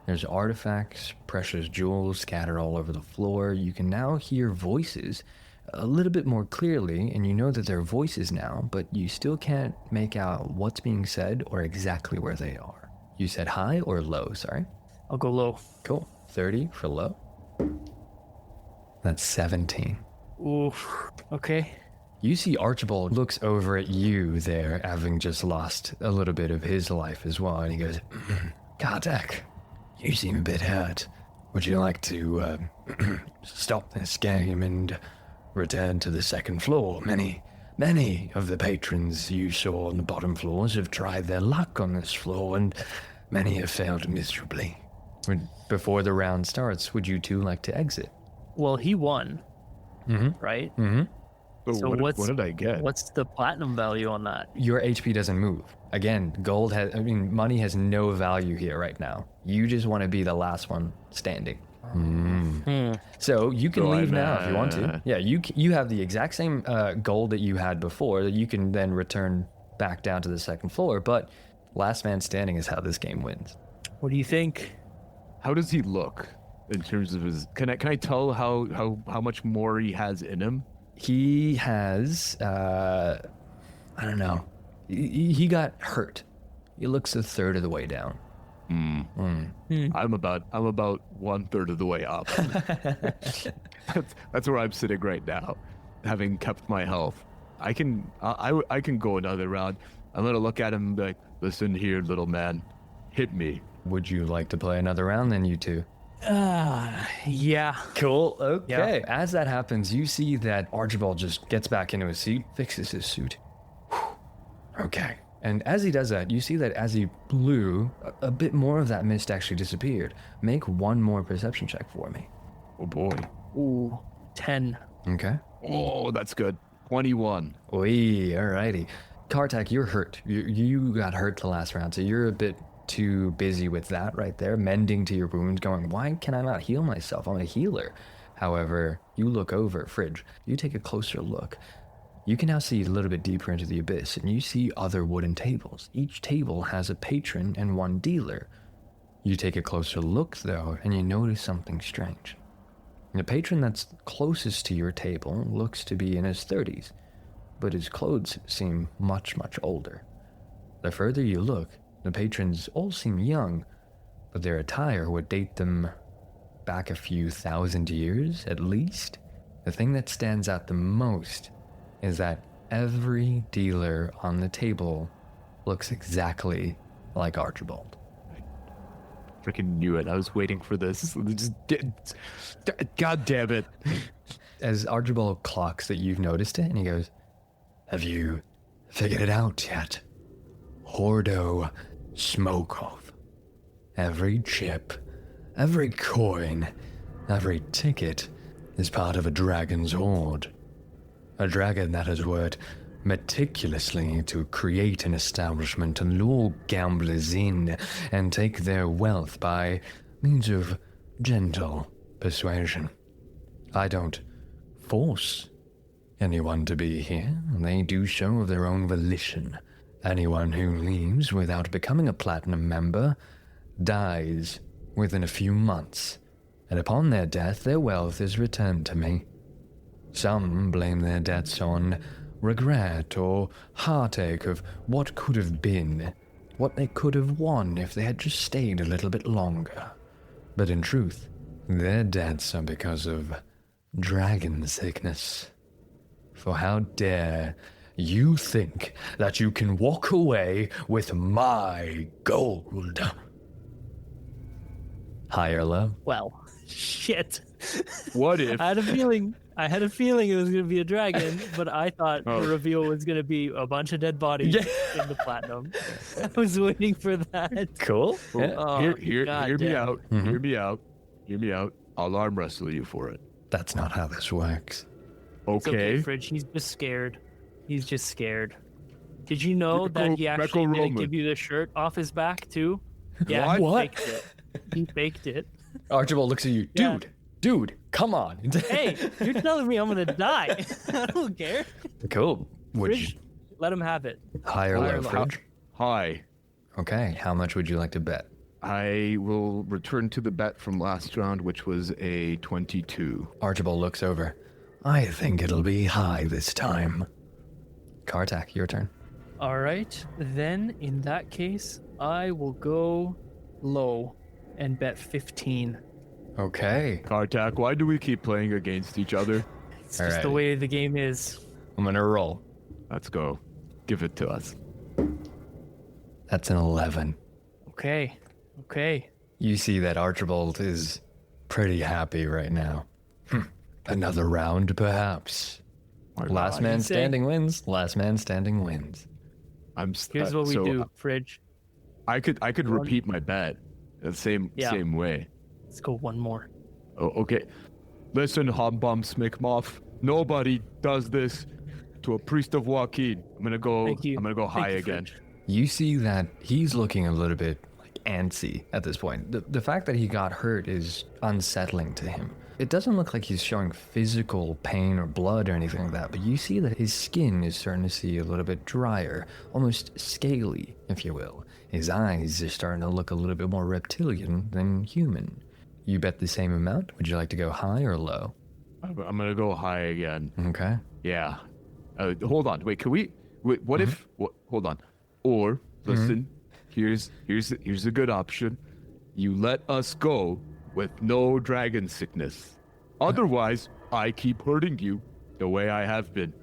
There's artifacts, precious jewels scattered all over the floor. You can now hear voices a little bit more clearly, and you know that they're voices now, but you still can't make out what's being said or exactly where they are. You said high or low, sorry? I'll go low. Cool. 30 for low. That's 17. Ooh. Okay. You see Archibald looks over at you there, having just lost a little bit of his life as well, and he goes, Kartak, you seem a bit hurt. Would you like to stop this game and return to the second floor? Many of the patrons you saw on the bottom floors have tried their luck on this floor, and many have failed miserably. Before the round starts, would you two like to exit? Well, he won. Right? So what did I get? What's the platinum value on that? Your HP doesn't move. Again, money has no value here right now. You just want to be the last one standing. So you can leave now if you want to. Yeah, you have the exact same gold that you had before that you can then return back down to the second floor, but last man standing is how this game wins. What do you think? How does he look in terms of his? Can I tell how much more he has in him? He has, I don't know. He got hurt. He looks a third of the way down. I'm about 1/3 of the way up. that's where I'm sitting right now, having kept my health. I can go another round. I'm gonna look at him and be like, listen here, little man, hit me. Would you like to play another round then, you two? Yeah. Cool. Okay. Yeah. As that happens, you see that Archibald just gets back into his seat, fixes his suit. Okay. And as he does that, you see that as he blew, a bit more of that mist actually disappeared. Make one more perception check for me. Oh boy. Ooh, 10. Okay. Oh, that's good. 21. Oi, alrighty. Kartak, you're hurt. You got hurt the last round, so you're a bit too busy with that right there, mending to your wounds, going, why can I not heal myself? I'm a healer. However, you look over, Fridge. You take a closer look. You can now see a little bit deeper into the abyss, and you see other wooden tables. Each table has a patron and one dealer. You take a closer look, though, and you notice something strange. The patron that's closest to your table looks to be in his 30s, but his clothes seem much, much older. The further you look, the patrons all seem young, but their attire would date them back a few thousand years, at least. The thing that stands out the most is that every dealer on the table looks exactly like Archibald. Freaking knew it. I was waiting for this. God damn it. As Archibald clocks that you've noticed it, and he goes, have you figured it out yet? Horda Smokov. Every chip, every coin, every ticket is part of a dragon's hoard. A dragon that has worked meticulously to create an establishment and lure gamblers in and take their wealth by means of gentle persuasion. I don't force anyone to be here. They do so of their own volition. Anyone who leaves without becoming a platinum member dies within a few months, and upon their death, their wealth is returned to me. Some blame their debts on regret or heartache of what could have been, what they could have won if they had just stayed a little bit longer. But in truth, their debts are because of dragon sickness. For how dare you think that you can walk away with my gold? High or low? Well, shit. What if? I had a feeling it was going to be a dragon, but I thought the reveal was going to be a bunch of dead bodies in the platinum. I was waiting for that. Cool. Yeah. Oh, Hear me goddamn. out. Mm-hmm. Hear me out. I'll arm wrestle you for it. That's not how this works. It's okay, Okay. Fridge. He's just scared. He's just scared. Did you know that he actually didn't Greco-Roman. give you the shirt off his back, too? Yeah, What? he faked it. He faked it. Archibald looks at you. Yeah. Dude, come on. Hey, you're telling me I'm going to die. I don't care. Cool. Would you Fridge, let him have it. high or low, low. Fridge? Hi. Okay, how much would you like to bet? I will return to the bet from last round, which was a 22. Archibald looks over. I think it'll be high this time. Kartak, your turn. All right. Then, in that case, I will go low and bet 15. Okay, Kartak, why do we keep playing against each other? It's just the Alrighty. way the game is. I'm gonna roll. Let's go. Give it to us. That's an 11. Okay. You see that Archibald is pretty happy right now. Another round, perhaps. Last man say- standing wins. Last man standing wins. Here's what we so do, Fridge. I could repeat my bet the same way. Let's go one more. Oh, okay. Listen, Hombom Smokov. Nobody does this to a priest of Joaquin. I'm gonna go. Thank you. I'm gonna go Thank high you, again. Fridge. You see that he's looking a little bit like antsy at this point. The fact that he got hurt is unsettling to him. It doesn't look like he's showing physical pain or blood or anything like that, but you see that his skin is starting to see a little bit drier, almost scaly, if you will. His eyes are starting to look a little bit more reptilian than human. You bet the same amount? Would you like to go high or low? I'm gonna go high again. Okay. Yeah. Hold on. Wait. Can we? Wait, what if? Hold on. Or listen. Here's a good option. You let us go with no dragon sickness. Otherwise, I keep hurting you the way I have been.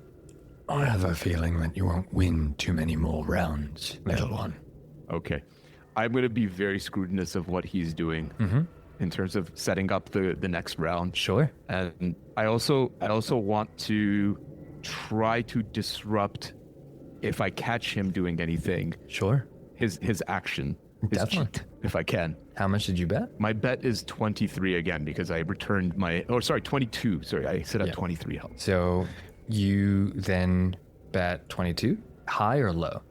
I have a feeling that you won't win too many more rounds, little one. Okay. I'm gonna be very scrutinous of what he's doing in terms of setting up the next round. Sure. And I also want to try to disrupt, if I catch him doing anything, Sure. his action, his Definitely. cheat, if I can. How much did you bet? My bet is 23 again because I returned my. Oh, sorry, 22. Sorry, I said at Yeah. 23 health. So you then bet 22? High or low?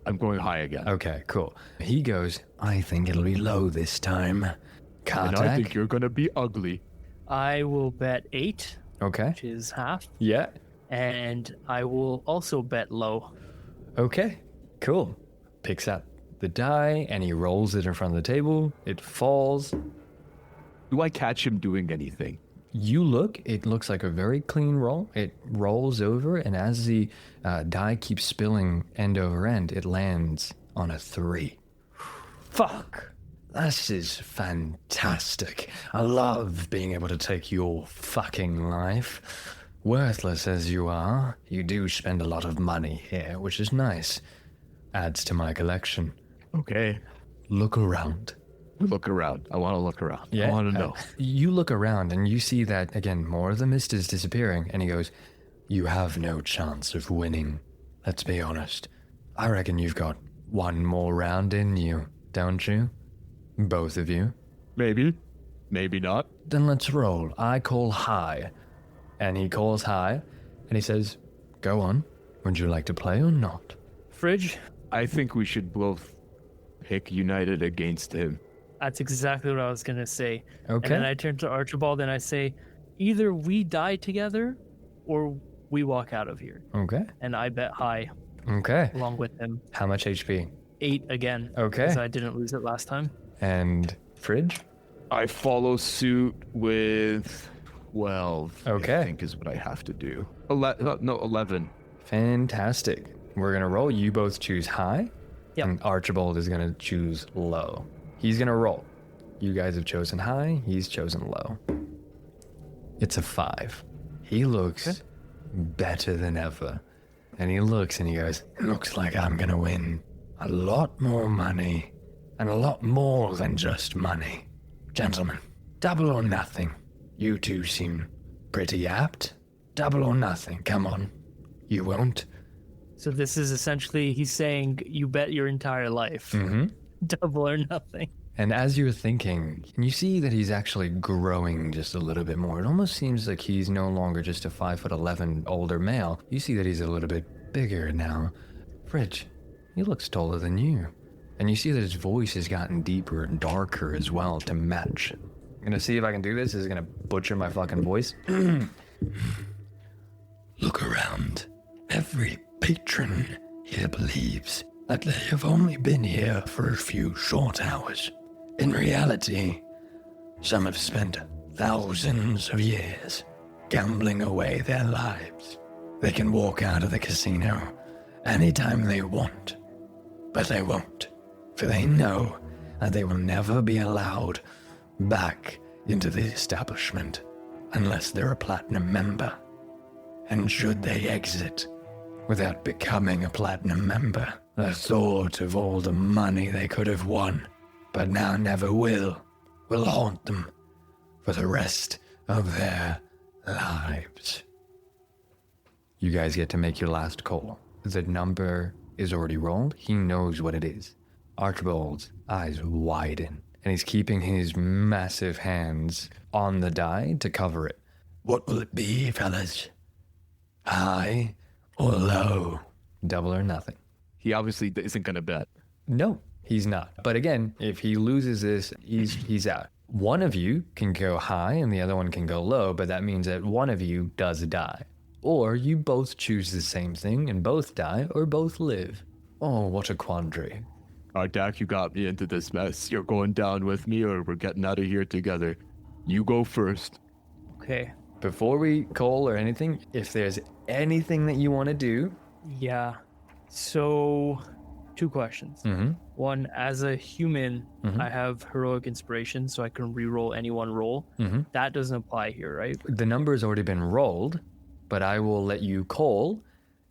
I'm going high again. Okay, cool. He goes, I think it'll be low this time. And I think Kartak? you're gonna be ugly. I will bet 8, Okay. which is half, Yeah. and I will also bet low. Okay, cool. Picks up the die and he rolls it in front of the table. It falls. Do I catch him doing anything? You look, it looks like a very clean roll. It rolls over, and as the die keeps spilling end over end, it lands on a 3. Fuck. This is fantastic. I love being able to take your fucking life. Worthless as you are, you do spend a lot of money here, which is nice. Adds to my collection. Okay. Look around. Look around. I want to look around. I want to know. You look around and you see that, again, more of the mist is disappearing, and he goes, you have no chance of winning. Let's be honest. I reckon you've got one more round in you, don't you? Both of you. Maybe. Maybe not. Then let's roll. I call high. And he calls high, and he says, go on. Would you like to play or not? Fridge, I think we should both pick United against him. that's exactly what I was going to say. Okay. And then I turn to Archibald and I say, either we die together or we walk out of here. Okay. And I bet high Okay. along with him. How much HP? 8 again. Okay. Because I didn't lose it last time. And Fridge? I follow suit with 12. Okay. I think is what I have to do. 11. Fantastic. We're going to roll. You both choose high. Yep. And Archibald is going to choose low. He's going to roll. You guys have chosen high. He's chosen low. It's a 5. He looks better than ever. And he looks and he goes, looks like I'm going to win a lot more money. And a lot more than just money. Gentlemen, double or nothing. You two seem pretty apt. Double or nothing. Come on. You won't? So this is essentially, he's saying, you bet your entire life. Mm-hmm. Double or nothing. And as you're thinking, you see that he's actually growing just a little bit more. It almost seems like he's no longer just a 5'11" older male. You see that he's a little bit bigger now. Fridge, he looks taller than you. And you see that his voice has gotten deeper and darker as well to match. I'm gonna see if I can do this. This is gonna butcher my fucking voice. Look around. Every patron here believes that they have only been here for a few short hours. In reality, some have spent thousands of years gambling away their lives. They can walk out of the casino anytime they want, but they won't, for they know that they will never be allowed back into the establishment unless they're a platinum member. And should they exit without becoming a platinum member, the thought of all the money they could have won, but now never will haunt them for the rest of their lives. You guys get to make your last call. The number is already rolled. He knows what it is. Archibald's eyes widen, and he's keeping his massive hands on the die to cover it. What will it be, fellas? High or low? Double or nothing. He obviously isn't going to bet. No, he's not. But again, if he loses this, he's out. One of you can go high and the other one can go low, but that means that one of you does die. Or you both choose the same thing and both die or both live. Oh, what a quandary. Dak, you got me into this mess. You're going down with me or we're getting out of here together. You go first. Okay. Before we call or anything, if there's anything that you want to do. Yeah. So, 2 questions. Mm-hmm. One, as a human, I have heroic inspiration, so I can re-roll any one roll. That doesn't apply here, right? The number has already been rolled, but I will let you call,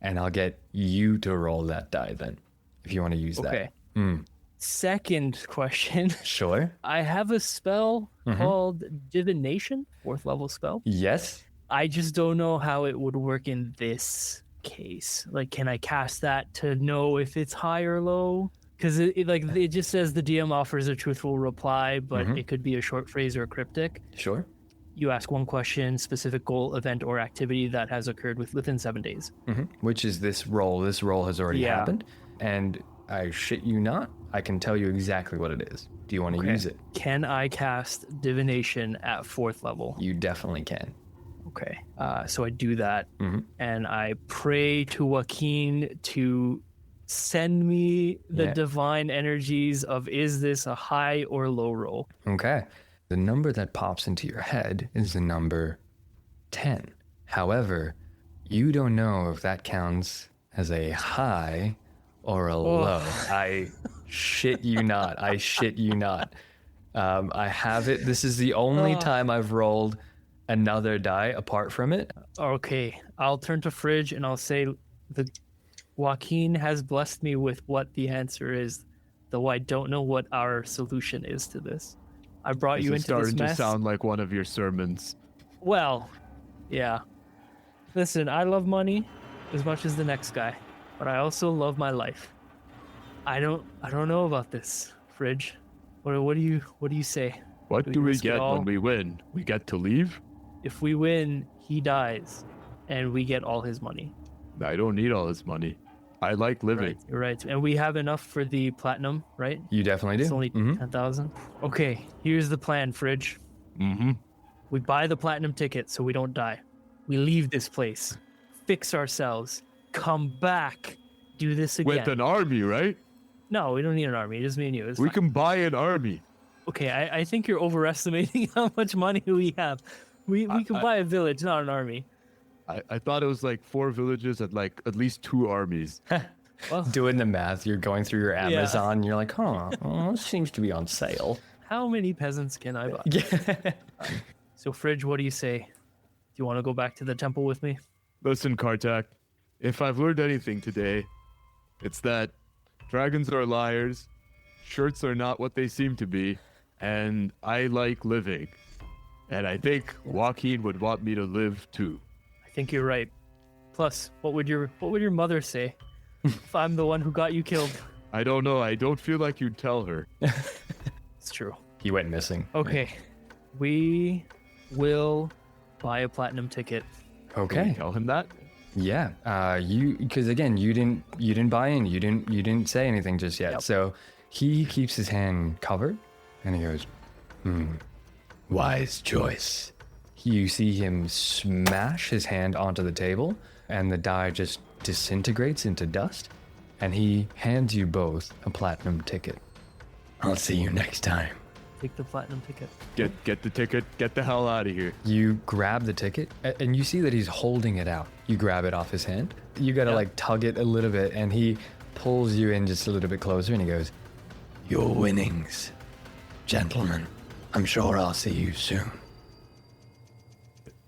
and I'll get you to roll that die then, if you want to use that. Okay. Second question. Sure. I have a spell called Divination, 4th level spell. Yes. I just don't know how it would work in this case. Like, can I cast that to know if it's high or low? Because it just says the DM offers a truthful reply, but it could be a short phrase or a cryptic. Sure. You ask one question, specific goal, event, or activity that has occurred within 7 days. Which is this roll. This roll has already happened. And I shit you not, I can tell you exactly what it is. Do you want to use it? Can I cast Divination at 4th level? You definitely can. Okay. So I do that, and I pray to Joaquin to send me the divine energies of, is this a high or low roll? Okay. The number that pops into your head is the number 10. However, you don't know if that counts as a high or a low. I shit you not. I shit you not. I have it. This is the only time I've rolled another die apart from it. Okay. I'll turn to Fridge and I'll say, the Joaquin has blessed me with what the answer is, though I don't know what our solution is to this. I brought you into this mess. It's starting to sound like one of your sermons. Well, yeah. Listen, I love money as much as the next guy, but I also love my life. I don't know about this, Fridge. What do you say? What do we get when we win? We get to leave? If we win, he dies, and we get all his money. I don't need all this money. I like living. Right, you're right. And we have enough for the platinum, right? You definitely do. It's only 10,000. Okay, here's the plan, Fridge. Mm-hmm. We buy the platinum ticket so we don't die. We leave this place, fix ourselves, come back, do this again. With an army, right? No, we don't need an army. Just me and you. It's We fine. can buy an army. Okay, I think you're overestimating how much money we have. We can buy a village, not an army. I thought it was like 4 villages and like at least 2 armies. Well, Doing the math, you're going through your Amazon, and you're like, huh, well, it seems to be on sale. how many peasants can I buy? Yeah. So, Fridge, what do you say? Do you want to go back to the temple with me? Listen, Kartak, if I've learned anything today, it's that dragons are liars, shirts are not what they seem to be, and I like living. And I think Joaquin would want me to live too. I think you're right. Plus, what would your mother say if I'm the one who got you killed? I don't know. I don't feel like you'd tell her. It's true. He went missing. Okay, we will buy a platinum ticket. Can we Okay. tell him that? Yeah. Because again, you didn't buy in. You didn't say anything just yet. Yep. So he keeps his hand covered, and he goes, wise choice. You see him smash his hand onto the table, and the die just disintegrates into dust, and he hands you both a platinum ticket. I'll see you next time. Take the platinum ticket. Get the ticket. Get the hell out of here. You grab the ticket, and you see that he's holding it out. You grab it off his hand. You gotta like tug it a little bit, and he pulls you in just a little bit closer, and he goes, "Your winnings, gentlemen. I'm sure I'll see you soon."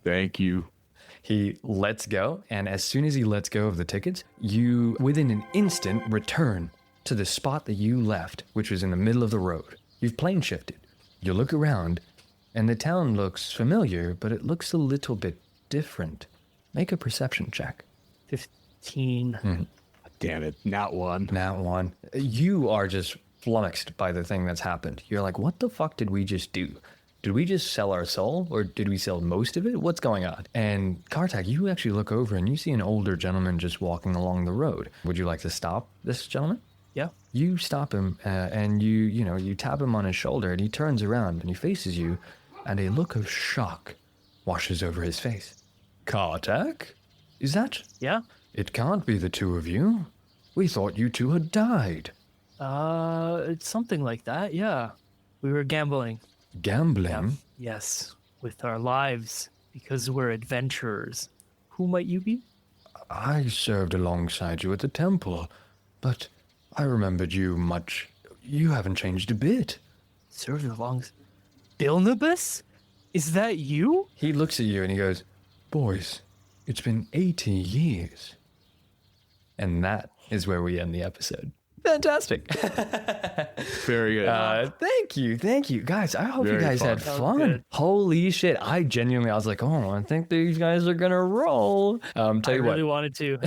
Thank you. He lets go, and as soon as he lets go of the tickets, you, within an instant, return to the spot that you left, which was in the middle of the road. You've plane shifted. You look around, and the town looks familiar, but it looks a little bit different. Make a perception check. 15. Damn it. Not one. Nat one. You are just flummoxed by the thing that's happened. You're like, what the fuck did we just do? Did we just sell our soul, or did we sell most of it? What's going on? And Kartak, you actually look over and you see an older gentleman just walking along the road. Would you like to stop this gentleman? Yeah. You stop him and you tap him on his shoulder, and he turns around and he faces you, and a look of shock washes over his face. Kartak? Is that? Yeah. It can't be the two of you. We thought you two had died. It's something like that. Yeah. We were gambling. Gambling? Yes. With our lives because we're adventurers. Who might you be? I served alongside you at the temple, but I remembered you much. You haven't changed a bit. Served along. Bilnabas? Is that you? He looks at you and he goes, "Boys, it's been 80 years." And that is where we end the episode. Fantastic. Very good. Thank you. Guys, I hope you Very guys fun. had That was fun. good. Holy shit. I was like, oh, I think these guys are going to roll. Tell I you really what, wanted to.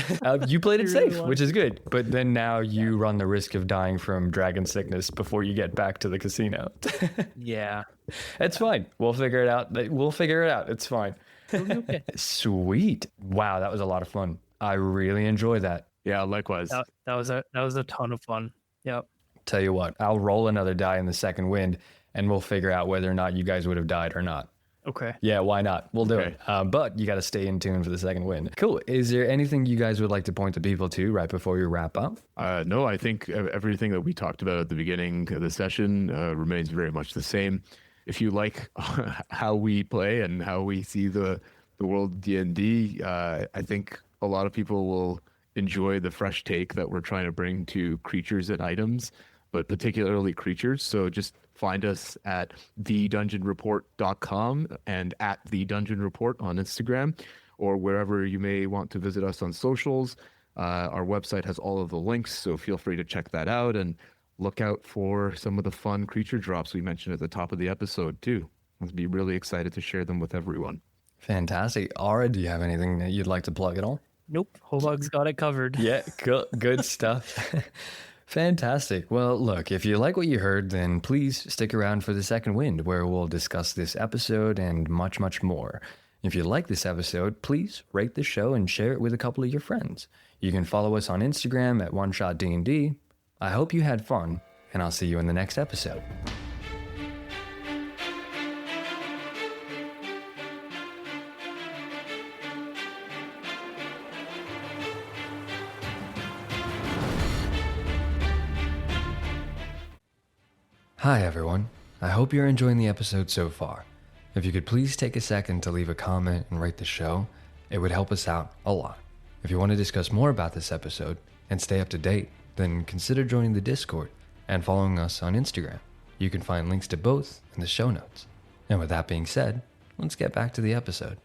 you played it I really safe, wanted which is good. But then now you run the risk of dying from dragon sickness before you get back to the casino. Yeah. It's fine. We'll figure it out. It's fine. It'll be okay. Sweet. Wow, that was a lot of fun. I really enjoyed that. Yeah, likewise. That was a ton of fun. Yep. Tell you what, I'll roll another die in the second wind, and we'll figure out whether or not you guys would have died or not. Okay. Yeah, why not? We'll do Okay. it. But you got to stay in tune for the second wind. Cool. Is there anything you guys would like to point the people to right before you wrap up? No, I think everything that we talked about at the beginning of the session remains very much the same. If you like how we play and how we see the world D&D, I think a lot of people will enjoy the fresh take that we're trying to bring to creatures and items, but particularly creatures. So just find us at thedungeonreport.com and at thedungeonreport on Instagram, or wherever you may want to visit us on socials. Our website has all of the links, so feel free to check that out and look out for some of the fun creature drops we mentioned at the top of the episode too. I'll be really excited to share them with everyone. Fantastic. Ara, do you have anything that you'd like to plug at all? Nope. Hovag's got it covered. Yeah, cool. Good stuff. Fantastic. Well, look, if you like what you heard, then please stick around for the second wind, where we'll discuss this episode and much, much more. If you like this episode, please rate the show and share it with a couple of your friends. You can follow us on Instagram at OneShotDND. I hope you had fun, and I'll see you in the next episode. Hi everyone, I hope you're enjoying the episode so far. If you could please take a second to leave a comment and rate the show, it would help us out a lot. If you want to discuss more about this episode and stay up to date, then consider joining the Discord and following us on Instagram. You can find links to both in the show notes. And with that being said, let's get back to the episode.